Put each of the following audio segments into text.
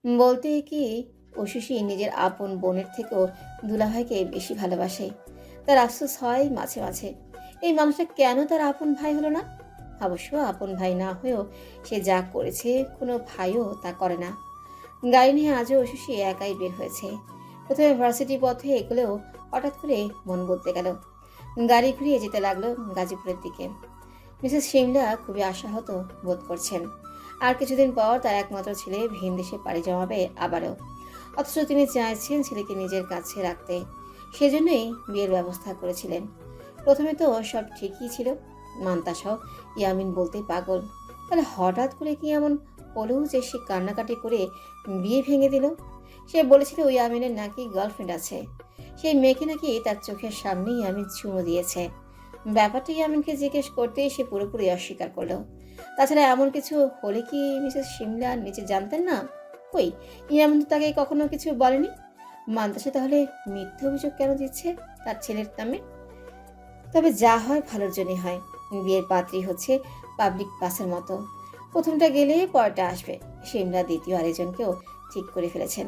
বলতে কি, ঐশী নিজের আপন বোনের থেকেও দুলাভাইকে বেশি ভালোবাসে। তার আফসোস হয় মাঝে মাঝে, এই মানুষটা কেন তার আপন ভাই হলো না। অবশ্য আপন ভাই না হয়েও সে যা করেছে কোনো ভাইও তা করে না। গাড়ি নিয়ে আজও ঐশী একাই বের হয়েছে। প্রথমে ভার্সিটি পথে এগোলেও হঠাৎ করে মন বদলে গেল। গাড়ি ঘুরিয়ে যেতে লাগলো গাজীপুরের দিকে। মিসেস সিমলা খুবই আশাহত বোধ করছেন। আর কিছুদিন পর তার একমাত্র ছেলে ভিন দেশে পাড়ি জমাবে আবারও। অথচ তিনি চাইছেন ছেলেকে নিজের কাছে রাখতে। সেজন্যই বিয়ের ব্যবস্থা করেছিলেন। প্রথমে তো সব ঠিকই ছিল, মান্তাসহ ইয়ামিন বলতেই পাগল। তাহলে হঠাৎ করে কি এমন হলো যে সে কান্নাকাটি করে বিয়ে ভেঙে দিল? সে বলেছিল ওই ইয়ামিনের নাকি গার্লফ্রেন্ড আছে। সেই মেয়েকে নাকি তার চোখের সামনেই ইয়ামিন চুমু দিয়েছে। ব্যাপারটা ইয়ামিনকে জিজ্ঞেস করতেই সে পুরোপুরি অস্বীকার করলো। তাছাড়া এমন কিছু হলে কি মিসেস সিমলা নিচে জানতেন না? কই, ইয়ামিন তো তাকে কখনো কিছু বলেনি। মান্তাসা তাহলে মিথ্যে অভিযোগ কেন দিচ্ছে তার ছেলের নামে? তবে যা হয় ভালোর জন্যই হয়। বিয়ের পাত্রী হচ্ছে পাবলিক বাসের মতো, প্রথমটা গেলে পরটা আসবে। সিমলা দ্বিতীয় আরেকজনকেও ঠিক করে ফেলেছেন।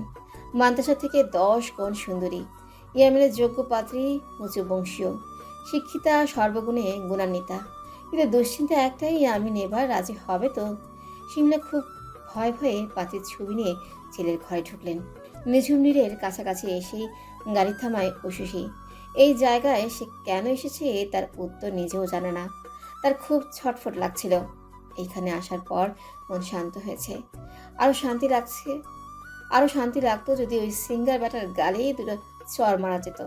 মান্তাসা থেকে 10 গুণ সুন্দরী, ইয়ামিনের যোগ্য পাত্রী, উঁচু বংশীয়, শিক্ষিতা, সর্বগুণে গুণান্বিতা। কিন্তু দুশ্চিন্তা একটাই, ইয়ামিন এবার রাজি হবে তো? সিমলা খুব ভয়ে ভয়ে পাত্রীর ছবি নিয়ে ছেলের ঘরে ঢুকলেন। নিঝুম নীরের কাছাকাছি এসেই গাড়ি থামায় ঐশী। এই জায়গায় সে কেন এসেছে তার উত্তর নিজেও জানে না। তার খুব ছটফট লাগছিল। এইখানে আসার পর মন শান্ত হয়েছে। আরো শান্তি লাগছে। আরো শান্তি লাগতো যদি ওই সিঙ্গার ব্যাটার গালেই দুটো চর মারা যেত।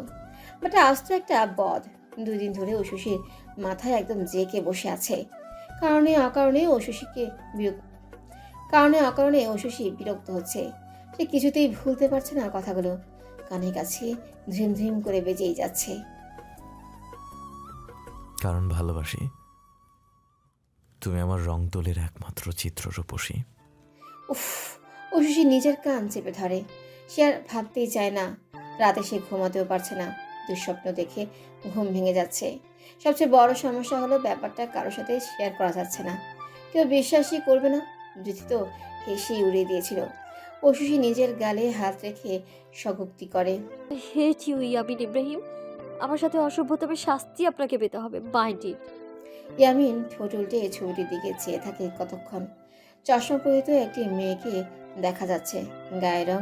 ব্যাটা আস্ত একটা বদ। 2 দিন ধরে ঐশীর মাথায় একদম জেকে বসে আছে। কারণে অকারণে ঐশীকে বিরক্ত কারণে অকারণে ঐশী বিরক্ত হচ্ছে। সে কিছুতেই ভুলতে পারছে না কথাগুলো। কানের কাছে ধ্রিম ধ্রিম করে বেজেই যাচ্ছে। কারণ ভালোবাসি। তুমি আমার রং তোলের একমাত্র চিত্ররূপসী। উফ! ঐশী নিজের কান চেপে ধরে। সে আর ভাবতেই চায় না। রাতে সে ঘুমাতেও পারছে না। দুঃস্বপ্ন দেখে ঘুম ভেঙে যাচ্ছে। সবচেয়ে বড় সমস্যা হলো ব্যাপারটা কারোর সাথে শেয়ার করা যাচ্ছে না। কেউ বিশ্বাসই করবে না। যুথি তো হেসেই উড়িয়ে দিয়েছিল। ঐশী নিজের গালে হাত রেখে স্বগোক্তি করে। Hate you Yamin Ibrahim. আমার সাথে অসভ্যতার শাস্তি আপনাকে পেতে হবে। Mind it. ইয়ামিন ঠোঁট উল্টে ছবিটির দিকে চেয়ে থাকে কতক্ষণ। চশমা পরিহিত একটি মেয়েকে দেখা যাচ্ছে। গায়ের রং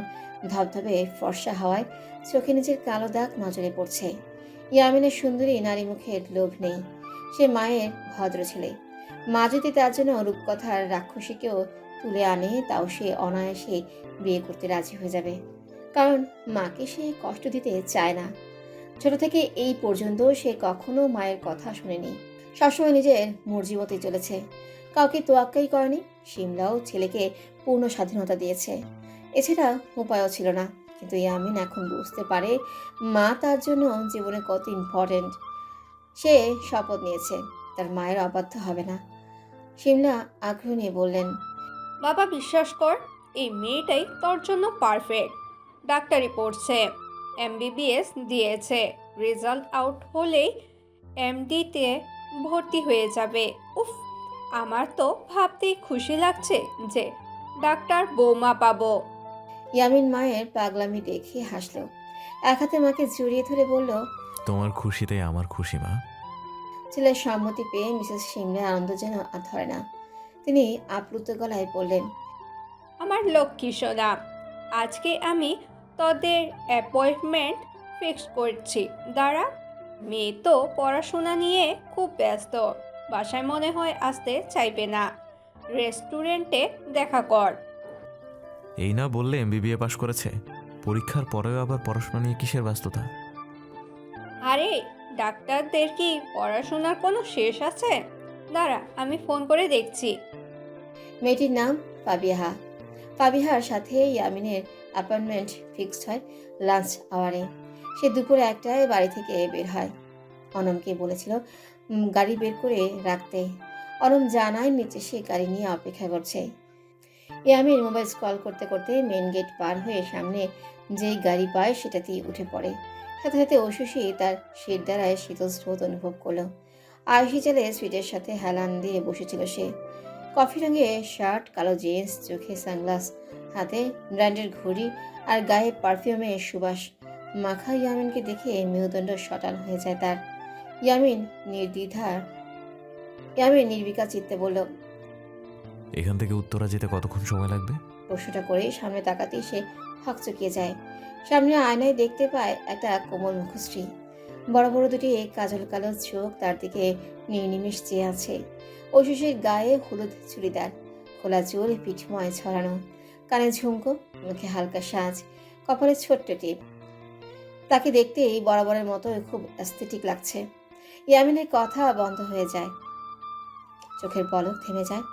ধবধবে ফর্সা হওয়ায় চোখে নিচের কালো দাগ নজরে পড়ছে। ইয়ামিনের সুন্দরী নারী মুখের লোভ নেই। সে মায়ের ভদ্র ছেলে। মা যদি তার জন্য রূপকথার রাক্ষসীকেও তুলে আনে, তাও সে অনায়াসে বিয়ে করতে রাজি হয়ে যাবে। কারণ মাকে সে কষ্ট দিতে চায় না। ছোট থেকে এই পর্যন্ত সে কখনো মায়ের কথা শুনেনি। সবসময় নিজের মর্জি মতোই চলেছে। কাউকে তোয়াক্কাই করেনি। সিমলাও ছেলেকে পূর্ণ স্বাধীনতা দিয়েছে। এছাড়া উপায়ও ছিল না। কিন্তু ইয়ামিন এখন বুঝতে পারে মা তার জন্য জীবনে কত ইম্পর্টেন্ট। সে শপথ নিয়েছে তার মায়ের অবাধ্য হবে না। সিমলা আগ্রহ নিয়ে বললেন, বাবা বিশ্বাস কর, এই মেয়েটাই তোর জন্য পারফেক্ট। ডাক্তারি পড়ছে, এমবিবিএস দিয়েছে, রেজাল্ট আউট হলেই এমডিতে ভর্তি হয়ে যাবে। উফ, আমার তো ভাবতেই খুশি লাগছে যে ডাক্তার বৌমা পাবো। ইয়ামিন মায়ের পাগলামি দেখে হাসল। এক হাতে মাকে জড়িয়ে ধরে বলল, তোমার খুশিতেই আমার খুশি, মা। ছেলের সম্মতি পেয়ে মিসেস সিমলার আনন্দ যেন আর ধরে না। তিনি আপ্লুত গলায় বললেন, আমার লক্ষ্মী সোনা, আজকে আমি তোদের অ্যাপয়েন্টমেন্ট ফিক্স করছি। দাঁড়া, মেয়ে তো পড়াশোনা নিয়ে খুব ব্যস্ত, বাসায় মনে হয় আসতে চাইবে না। রেস্টুরেন্টে দেখা কর। এই না বললে এমবিবিএ পাশ করেছে, পরীক্ষার পরেও আবার পড়াশোনা নিয়ে কিসের ব্যস্ততা? আরে, ডাক্তারদের কি পড়াশোনার কোনো শেষ আছে? দাঁড়া, আমি ফোন করে দেখছি। মেয়েটির নাম ফাবিহা। ফাবিহার সাথে ইয়ামিনের অ্যাপয়েন্টমেন্ট ফিক্সড হয় লাঞ্চ আওয়ারে। সে দুপুরে 1টায় বাড়ি থেকে বের হয়। অনমকে বলেছিল গাড়ি বের করে রাখতে। অনম জানায় নিচে সে গাড়ি নিয়ে অপেক্ষা করছে। ইয়ামিন মোবাইল স্ক্রল করতে করতে মেন গেট পার হয়ে সামনে যেই গাড়ি পায় সেটাতেই উঠে পড়ে। সাথে সাথে ঐশী তার শীত দ্বারায় শীতল স্রোত অনুভব করলো। আয়ুষী চালে সুইটের সাথে হেলান দিয়ে বসেছিল সে। কফি রঙের শার্ট, কালো জিন্স, চোখে সানগ্লাস, হাতে ব্র্যান্ডের ঘড়ি আর গায়ে পারফিউমের সুবাস মাখা ইয়ামিনকে দেখে মেরুদণ্ড শটান হয়ে যায় তার। ইয়ামিন নির্বিকার চিত্তে বলল, এখান থেকে উত্তরা যেতে কতক্ষণ সময় লাগবে? প্রশ্নটা করেই সামনে তাকাতেই সে হকচকিয়ে যায়। সামনে আয়নায় দেখতে পায় একটা কোমল মুখশ্রী, বড় বড় দুটি কাজল কালো চোখ তার দিকে নির্নিমেষ চেয়ে আছে। ঐশীর গায়ে হলুদ চুড়িদার, খোলা চুল পিঠময় ছড়ানো, কানে ঝুমকো, মুখে হালকা সাজ, কপালে ছোট্ট টিপ। তাকে দেখতেই বরাবরের মতো খুব অ্যাস্থেটিক লাগছে। ইয়ামিনের কথা বন্ধ হয়ে যায়, চোখের পলক থেমে যায়,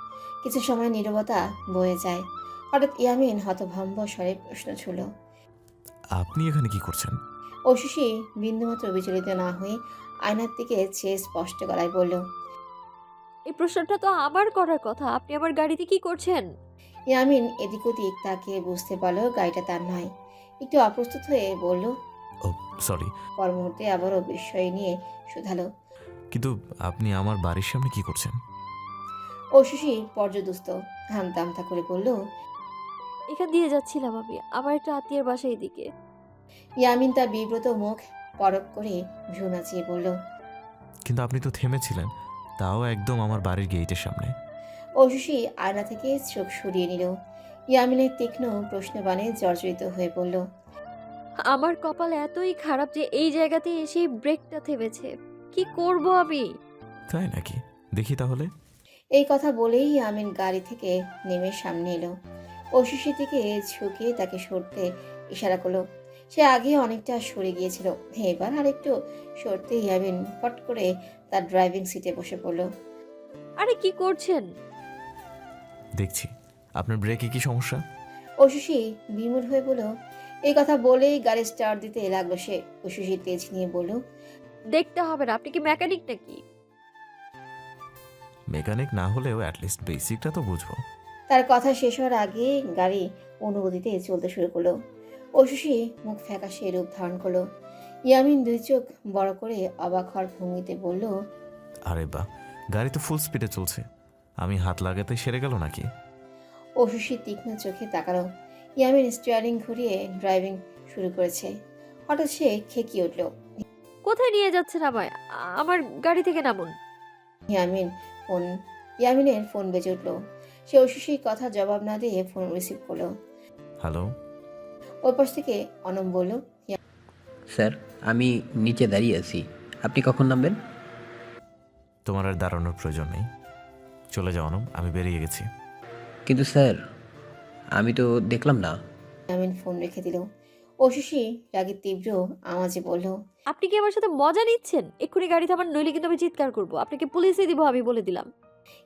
কিছু সময় নীরবতা বয়ে যায়। হঠাৎ ইয়ামিন হতভম্ব স্বরে প্রশ্ন ছুড়ল, আপনি এখানে কি করছেন? ঐশী বিন্দুমাত্র বিচলিত না হয়ে আয়নার দিকে চেয়ে স্পষ্ট গলায় বলল, এই প্রশ্নটা তো আমার করার কথা, আপনি আমার গাড়িতে কি করছেন? ইয়ামিন এদিক ওদিক তাকে বুঝতে পারলো গাড়িটা তার নয়। একটু অপ্রস্তুত হয়ে বলল, ও সরি, পর মুহূর্তে আবারও বিস্ময় নিয়ে শুধালো। কিন্তু আপনি আমার বাড়ির সামনে কি করছেন? ঐশী পর্যদুস্ত হামতামতা করে বলল, এখান দিয়ে যাচ্ছিলাম আমি, আমার একটা আত্মীয়ের বাসায় এদিকে। ইয়ামিন তার বিব্রত মুখ পরক করে ভ্রু নাচিয়ে বলল, কিন্তু আপনি তো থেমেছিলেন, তাও একদম আমার বাড়ির গেটের সামনে। ঐশী আয়না থেকে চোখ সরিয়ে নিল। ইয়ামিনের তীক্ষ্ণ প্রশ্নবাণে জর্জরিত হয়ে বলল, আমার কপাল এতই খারাপ যে এই জায়গাতে এসে ব্রেকটা থেমেছে। কি করব আমি? তাই নাকি? দেখি তাহলে। এই কথা বলেই ইয়ামিন গাড়ি থেকে নেমে সামনে এলো। ঐশীর দিকে ঝুঁকে তাকে সরতে ইশারা করলো। সে আগে অনেকটা সরে গিয়েছিল, এবার আরেকটু সরতে ইয়ামিন ফট করে তার ড্রাইভিং সিটে বসে পড়ল। আরে কি করছেন? দেখছি আপনার ব্রেকে কি সমস্যা। ঐশী বিমূঢ় হয়ে বলল। এই কথা বলেই গাড়ি স্টার্ট দিতে লাগলো সে। ঐশী তেজ নিয়ে বলল, দেখতে হবে না, আপনি কি মেকানিক নাকি? মেকানিক না হলেও অ্যাটলিস্ট বেসিকটা তো বুঝবো। তার কথা শেষ হওয়ার আগে গাড়ি অনুগতিতে চলতে শুরু করলো। ঐশী মুখ ফ্যাকাশে রূপ ধারণ করলো। ইয়ামিন দুই চোখ বড় করে অবাক হওয়ার ভঙ্গিতে বলল, আরে বাহ, গাড়ি তো ফুল স্পিডে চলছে, আমি হাত লাগাতে সেরে গেল নাকি? ঐশী তীক্ষ্ণ চোখে তাকালো। ইয়ামিন স্টিয়ারিং ঘুরিয়ে ড্রাইভিং শুরু করেছে। হঠাৎ সে খেকিয়ে উঠল। কোথায় নিয়ে যাচ্ছেন আমায়? আমার গাড়ি থেকে নামুন। ইয়ামিনের ফোন বেজে উঠল। সে ঐশীর কথা জবাব না দিয়ে ফোন রিসিভ করলো। হ্যালো। ওই পাশ থেকে অনম বলল, স্যার, আমি নিচে দাঁড়িয়ে আছি, আপনি কখন নামবেন? তোমার আর দাঁড়ানোর প্রয়োজন নেই, চলে যাও অনম, আমি বেরিয়ে গেছি। কিন্তু স্যার, আমি তো দেখলাম না। ইয়ামিন ফোন রেখে দিল। ঐশী রাগে তীব্র আওয়াজে বলল, আপনি কি আমার সাথে মজা নিচ্ছেন? এক্ষুনি গাড়ি থামান, নইলে কিন্তু আমি চিৎকার করবো। আপনাকে পুলিশে দিব, আমি বলে দিলাম।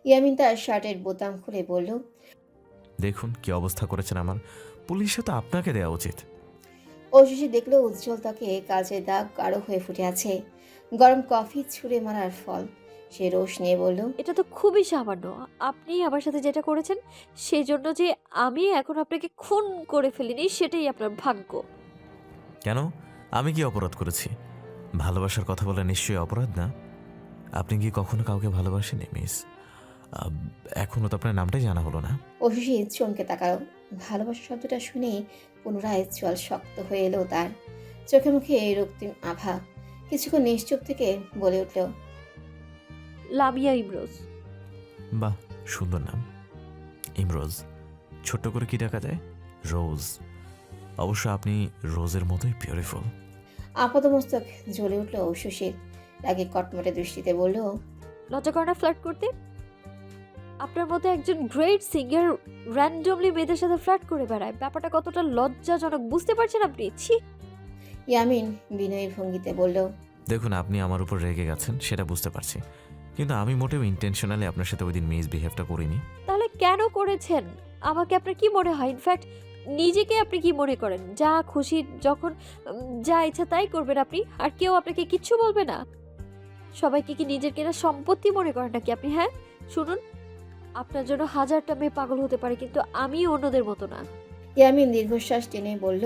ইয়ামিন তার শার্টের বোতাম খুলে বলল, দেখুন কি অবস্থা করেছেন আমার, পুলিশে তো আপনাকে দেওয়া উচিত। ঐশী দেখলো উজ্জ্বল ত্বকে কাজের দাগ গাঢ় হয়ে ফুটে আছে, গরম কফি ছুঁড়ে মারার ফল। সে রোষ নিয়ে বলল, এটা তো খুবই সামান্য। আপনি আমার সাথে যেটা করেছেন সেজন্য যে আমি এখন আপনাকে খুন করে ফেলিনি, সেটাই আপনার ভাগ্য। কেন, আমি কি অপরাধ করেছি? ভালোবাসার কথা বলে নিশ্চয়ই অপরাধ না? আপনি কি কখনো কাউকে ভালোবাসেনি মিস? এখনো তো আপনার নামটাই জানা হলো না। ঐশী চমকে তাকালো। ভালোবাসা শব্দটা শুনেই পুনরায় চোয়াল শক্ত হয়ে এলো তার। চোখে মুখে রক্তিম আভা। কিছুক্ষণ নিশ্চুপ থেকে বলে উঠল, লামিয়া ইমরোজ। বাহ, সুন্দর নাম, ইমরোজ। ছোট্ট করে কি ডাকা যায়? রোজ। অবশ্য আপনি রোজের মতোই বিউটিফুল। আপাতমস্তক জ্বলে উঠল ঐশীর। রাগে কটমটে দৃষ্টিতে বলল, লজ্জা করে না ফ্লার্ট করতে? আপনার মতো একজন গ্রেট সিঙ্গার র্যান্ডমলি মেয়েদের সাথে ফ্লার্ট করে বেড়ায়, ব্যাপারটা কতটা লজ্জাজনক বুঝতে পারছেন আপনি? ছি। ইয়ামিন বিনয়ী ভঙ্গিতে বলল, দেখুন, আপনি আমার উপর রেগে গেছেন সেটা বুঝতে পারছি, কিন্তু আমি মোটেও ইন্টেনশনালি আপনার সাথে ওই দিন মিসবিহেভটা করিনি। তাহলে কেন করেছেন? আমাকে আপনার কি মনে হয়? ইনফ্যাক্ট নিজেকে আপনি কি মনে করেন? যা খুশি যখন যা ইচ্ছা তাই করবেন আপনি, আর কেউ আপনাকে কিচ্ছু বলবে না? সবাইকে কি নিজের কেনা সম্পত্তি মনে করেন নাকি আপনি? হ্যাঁ, শুনুন, আপনার জন্য হাজারটা মেয়ে পাগল হতে পারে, কিন্তু আমি অন্যদের মতো না। ইয়ামিন দীর্ঘশ্বাস টেনে বলল,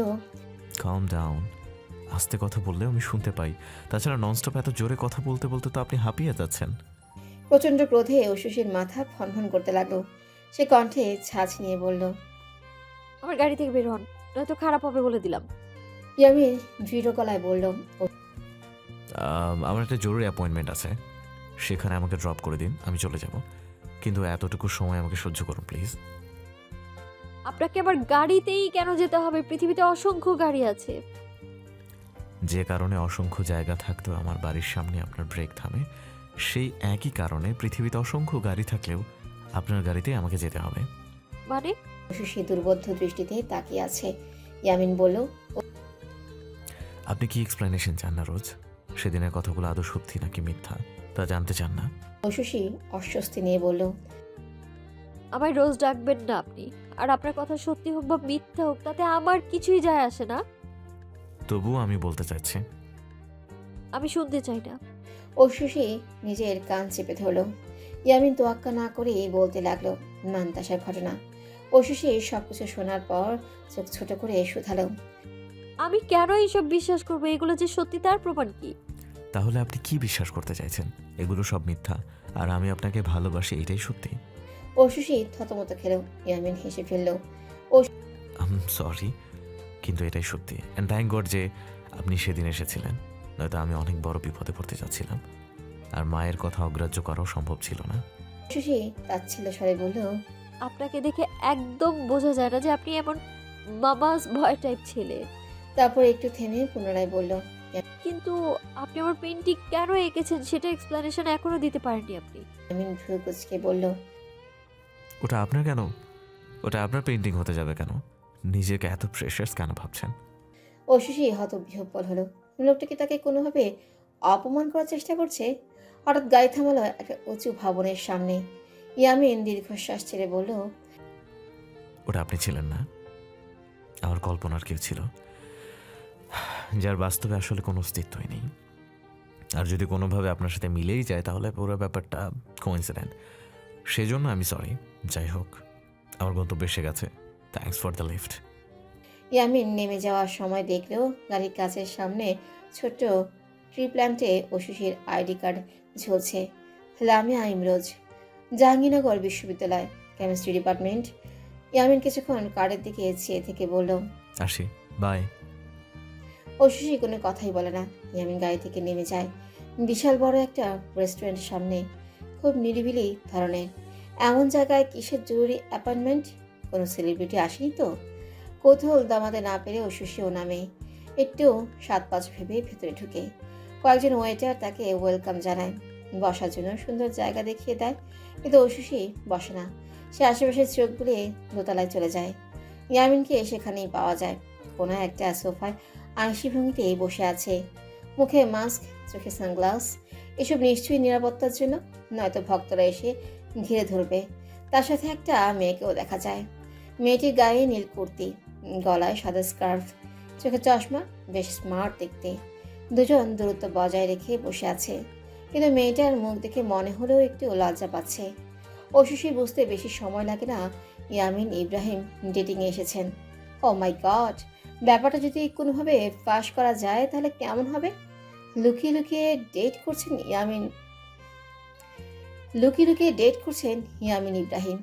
কাম ডাউন। আস্তে কথা বললেও আমি শুনতে পাই, তাছাড়া ননস্টপ এত জোরে কথা বলতে বলতে তো আপনি হাঁপিয়ে যাচ্ছেন। প্রচণ্ড ক্রোধে ঐশীর মাথা ফনফন করতে লাগলো। সে কণ্ঠে ছাঁচ নিয়ে বলল। আমার গাড়ি থেকে বের হন, নয়তো খারাপ হবে বলে দিলাম। ইয়ামিন দৃঢ় গলায় বলল। আমার একটা জরুরি অ্যাপয়েন্টমেন্ট আছে, সেখানে আমাকে ড্রপ করে দিন, আমি চলে যাব। কিন্তু এতটুকু সময় আমাকে সহ্য করুন প্লিজ। আপনাকে আমার গাড়িতেই কেন যেতে হবে? পৃথিবীতে অসংখ্য গাড়ি আছে। যে কারণে অসংখ্য জায়গা থাকতেও আমার বাড়ির সামনে আপনার ব্রেক থামে, সেই একই কারণে পৃথিবীতে অসংখ্য গাড়ি থাকলেও আপনার গাড়িতে আমাকে যেতে হবে। মানে? ঐশী দুর্বোধ্য দৃষ্টিতে তাকিয়ে আছে। ইয়ামিন বলল। আপনি কি এক্সপ্লেনেশন চান না রোজ? সেদিনের কথাগুলো আদৌ সত্যি নাকি মিথ্যা তা জানতে চান না? ঐশী অস্বস্তি নিয়ে বলল। আমায় রোজ ডাকবেন না আপনি। আর আপনার কথা সত্যি হোক বা মিথ্যা হোক, তাতে আমার কিছুই যায় আসে না। তবুও আমি বলতে চাচ্ছি। আমি শুনতে চাই না। ঐশী নিজের কান চেপে ধরল। ইয়ামিন তোয়াক্কা না করে বলতে লাগলো মান্তাসার ঘটনা। ঐশী সবকিছু শোনার পর চোখ ছোট করে শুধালো। আমি কেন এইসব বিশ্বাস করবো? এগুলো যে সত্যি তার প্রমাণ কি? তাহলে আপনি কি বিশ্বাস করতে চাইছেন? এগুলো সব মিথ্যা আর আমি আপনাকে ভালোবাসি, এটাই সত্যি? ঐশী থতমত খেল। ইয়ামিন হেসে ফেলল। সরি, কিন্তু এটাই সত্যি। অ্যান্ড থ্যাংক গড যে আপনি সেদিন এসেছিলেন, নয়তো আমি অনেক বড় বিপদে পড়তে যাচ্ছিলাম। আর মায়ের কথা অগ্রাহ্য করাও সম্ভব ছিল না। ঐশী তাচ্ছিল্য স্বরে বলল। আপনাকে দেখে একদম বোঝা যায় না যে আপনি এমন মামাস ভয় টাইপ ছেলে। তারপর একটু থেমে পুনরায় বলল। কিন্তু আপনি আমার পেন্টিং কেন এঁকেছেন সেটা এক্সপ্লেনেশন এখনো দিতে পারেননি আপনি। ইয়ামিন ভ্রু কুঁচকে বলল। ওটা আপনার কেন? ওটা আপনার পেন্টিং হতে যাবে কেন? নিজেকে এত প্রেশাস কেন ভাবছেন? ঐশী হতবিহ্বল হলো। লোকটা কি তাকে কোনোভাবে অপমান করার চেষ্টা করছে? হঠাৎ গাড়ি থামালো একটা উঁচু ভবনের সামনে। ইয়ামিন দীর্ঘশ্বাস ছেড়ে বলল। ওটা আপনি ছিলেন না, আমার কল্পনার কেউ ছিল, যার বাস্তবে আসলে কোনো অস্তিত্বই নেই। আর যদি কোনোভাবে আপনার সাথে মিলেই যায় তাহলে পুরো ব্যাপারটা কোইন্সিডেন্ট। সেজন্য আমি সরি। যাই হোক, আমার গন্তব্যে এসে গেছে। Thanks for the lift. Yamin নেমে যাওয়ার সময় দেখলো গাড়ির কাছের সামনে ছোট্ট ট্রি প্ল্যান্টে ঐশীর আইডি কার্ড ঝুলছে। লামিয়া ইমরোজ, জাহাঙ্গীরনগর বিশ্ববিদ্যালয়, কেমিস্ট্রি ডিপার্টমেন্ট। ইয়ামিন কিছুক্ষণ কার্ডের দিকে চেয়ে থেকে বলল। আসি, বাই। ঐশী কোনো কথাই বলে না। ইয়ামিন গাড়ি থেকে নেমে যায়। বিশাল বড় একটা রেস্টুরেন্টের সামনে, খুব নিরিবিলি ধরনের। এমন জায়গায় কিসের জরুরি অ্যাপয়েন্টমেন্ট? কোনো সেলিব্রিটি আসেনি তো? কৌতূহল দমাতে না পেরে ঐশীও নামে। একটু 7-5 ভেবে ভেতরে ঢুকে কয়েকজন ওয়েটার তাকে ওয়েলকাম জানায়, বসার জন্য সুন্দর জায়গা দেখিয়ে দেয়। কিন্তু ঐশী বসে না। সে আশেপাশে চোখ বুলিয়ে দোতলায় চলে যায়। ইয়ামিনকে সেখানেই পাওয়া যায়। কোনো একটা সোফায় আংশি ভঙ্গিতে বসে আছে, মুখে মাস্ক, চোখে সানগ্লাস। এসব নিশ্চয়ই নিরাপত্তার জন্য, নয়তো ভক্তরা এসে ঘিরে ধরবে। তার সাথে একটা মেয়েকেও দেখা যায়। মেয়েটির গায়ে নীল কুর্তি, গলায় সাদা স্কার্ফ, চোখে চশমা, বেশ স্মার্ট দেখতে। দুজন দূরত্ব বজায় রেখে বসে আছে, কিন্তু মেয়েটার মুখ দেখে মনে হলেও একটু লজ্জা পাচ্ছে। ঐশী বুঝতে বেশি সময় লাগে না ইয়ামিন ইব্রাহিম ডেটিংয়ে এসেছেন। ও মাই গড, ব্যাপারটা যদি কোনোভাবে ফাঁস করা যায় তাহলে কেমন হবে? লুকিয়ে লুকিয়ে ডেট করছেন ইয়ামিন ইব্রাহিম।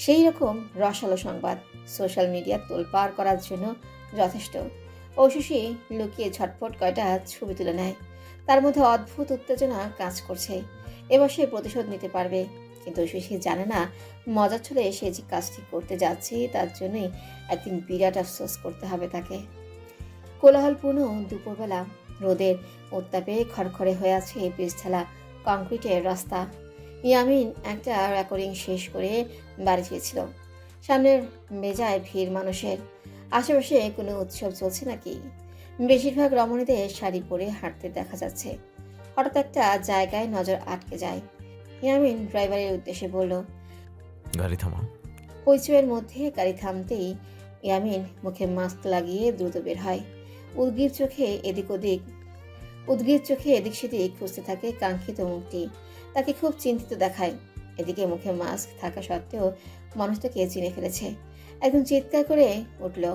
সেই রকম রসালো সংবাদ সোশ্যাল মিডিয়া তোলপাড় করার জন্য যথেষ্ট। ঐশী লুকিয়ে ঝটপট কয়টা ছবি তুলে নেয়। তার মধ্যে অদ্ভুত উত্তেজনা কাজ করছে। এবার সে প্রতিশোধ নিতে পারবে। কিন্তু ঐশী জানে না মজার ছলে সে যে কাজটি করতে যাচ্ছে তার জন্যই একদিন বিরাট আফসোস করতে হবে তাকে। কোলাহলপূর্ণ দুপুরবেলা, রোদের উত্তাপে খড়খড়ে হয়ে আছে পিচঢালা কংক্রিটের রাস্তা। ইয়ামিন একটা রেকর্ডিং শেষ করে বাড়ি ফিরছিল। সামনের মেজায় ভিড় মানুষের। আশেপাশে কোনো উৎসব চলছে নাকি? বেশিরভাগ রমণীদের শাড়ি পরে হাঁটতে দেখা যাচ্ছে। হঠাৎ একটা জায়গায় নজর আটকে যায়। ইয়ামিন ড্রাইভারের উদ্দেশ্যে বলল। গাড়ি থামাও। হইচইয়ের মধ্যে গাড়ি থামতেই ইয়ামিন মুখে মাস্ক লাগিয়ে দ্রুত বের হয়। উদ্গ্রীব চোখে এদিক সেদিক খুঁজতে থাকে কাঙ্ক্ষিত মুখটি। তাকে খুব চিন্তিত দেখায়। এদিকে মুখে মাস্ক থাকা সত্ত্বেও মানুষটাকে চিনে ফেলেছে। একদম চিৎকার করে উঠল।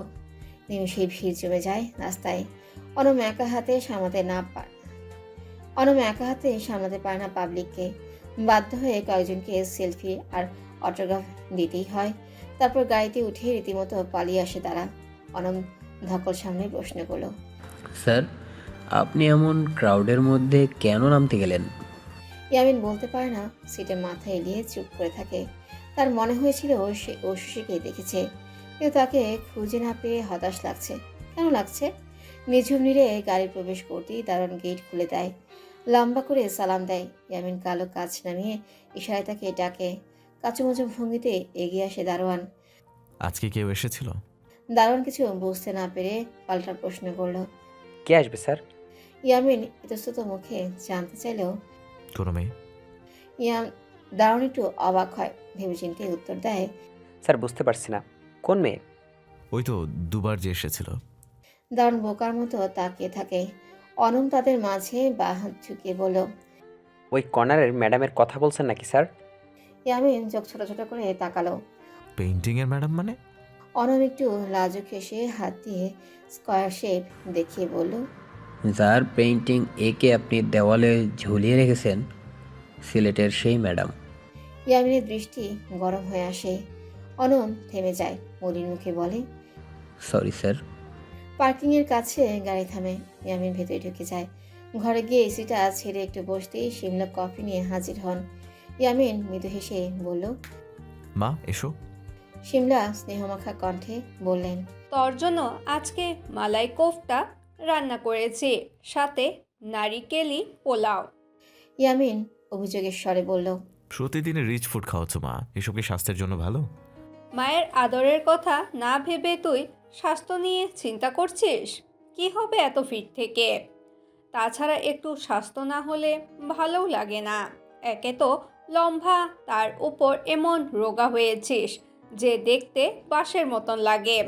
নিমিষেই ভিড় জমে যায় রাস্তায়। অনম একা হাতে সামলাতে পারে না পাবলিককে। বাধ্য হয়ে কয়েকজনকে সেলফি আর অটোগ্রাফ দিতেই হয়। তারপর গাড়িতে উঠে রীতিমতো পালিয়ে আসে তারা। অনম ধকল সামনে প্রশ্ন করলো। স্যার, আপনি এমন ক্রাউডের মধ্যে কেন নামতে গেলেন? ইয়ামিন বলতে পারে না, সিটে মাথা এলিয়ে চুপ করে থাকে। তার মনে হয়েছিল সে ঐশীকে দেখেছে, কিন্তু তাকে খুঁজে না পেয়ে হতাশ লাগছে। কেন লাগছে? নিঝুম নিরে গাড়ি প্রবেশ করতেই দারোয়ান গেট খুলে দেয়। লম্বা করে সালাম দেয়। ইয়ামিন কালো কাজ নামিয়ে ইশারায় তাকে ডাকে। কাচুমাচু ভঙ্গিতে এগিয়ে আসে দারোয়ান। আজকে কেউ এসেছিল? দারোয়ান কিছু বুঝতে না পেরে পাল্টা প্রশ্ন করলো। কে আসবে স্যার? ইয়ামিন ইতস্তত মুখে জানতে চাইলেও কোনো মেয়ে? দারোয়ান একটু অবাক হয়, ভেবেচিন্তে উত্তর দেয়। স্যার বুঝতে পারছি না, কোন মেয়ে? ওই তো দুবার যে এসেছিল। দারুণ বোকার মতো তাকিয়ে থাকে। অনম তাদের মাঝে বাঁ হাত ঝুঁকিয়ে বলল। ওই কর্নারের ম্যাডামের কথা বলছেন নাকি স্যার? ইয়ামিন চোখ ছোট ছোট করে তাকালো। পেইন্টিংয়ের ম্যাডাম মানে? অনম একটু লাজুক হেসে হাত দিয়ে স্কোয়ার শেপ দেখিয়ে বলল। যার পেইন্টিং একে আপনি দেওয়ালে ঝুলিয়ে রেখেছেন, সিলেটের সেই ম্যাডাম। ইয়ামিনের দৃষ্টি গরম হয়ে আসে। অনম থেমে যায়, মলিন মুখে বলে। Sorry sir. পার্কিংয়ের কাছে গাড়ি থামে। ইয়ামিন ভেতরে ঢুকে যায়। ঘরে গিয়ে এসিটা ছেড়ে একটু বসতেই শিমলা কফি নিয়ে হাজির হন। ইয়ামিন মৃদু হেসে বলল। মা এসো। শিমলা স্নেহমাখা কণ্ঠে বললেন। তোর জন্য আজকে মালাই কোফতা রান্না করেছি, সাথে নারিকেলি পোলাও। ইয়ামিন অভিযোগের স্বরে বলল। প্রতিদিনে রিচ ফুড খাওয়াচ্ছ মা, এসব কি স্বাস্থ্যের জন্য ভালো? মায়ের আদরের কথা না ভেবে তুই স্বাস্থ্য নিয়ে চিন্তা করছিস? কি হবে এত ফিট থেকে? তাছাড়া একটু স্বাস্থ্য না হলে ভালোও লাগে না। একে তো লম্বা, তার উপর এমন রোগা হয়েছিস যে দেখতে বাঁশের মতন লাগে।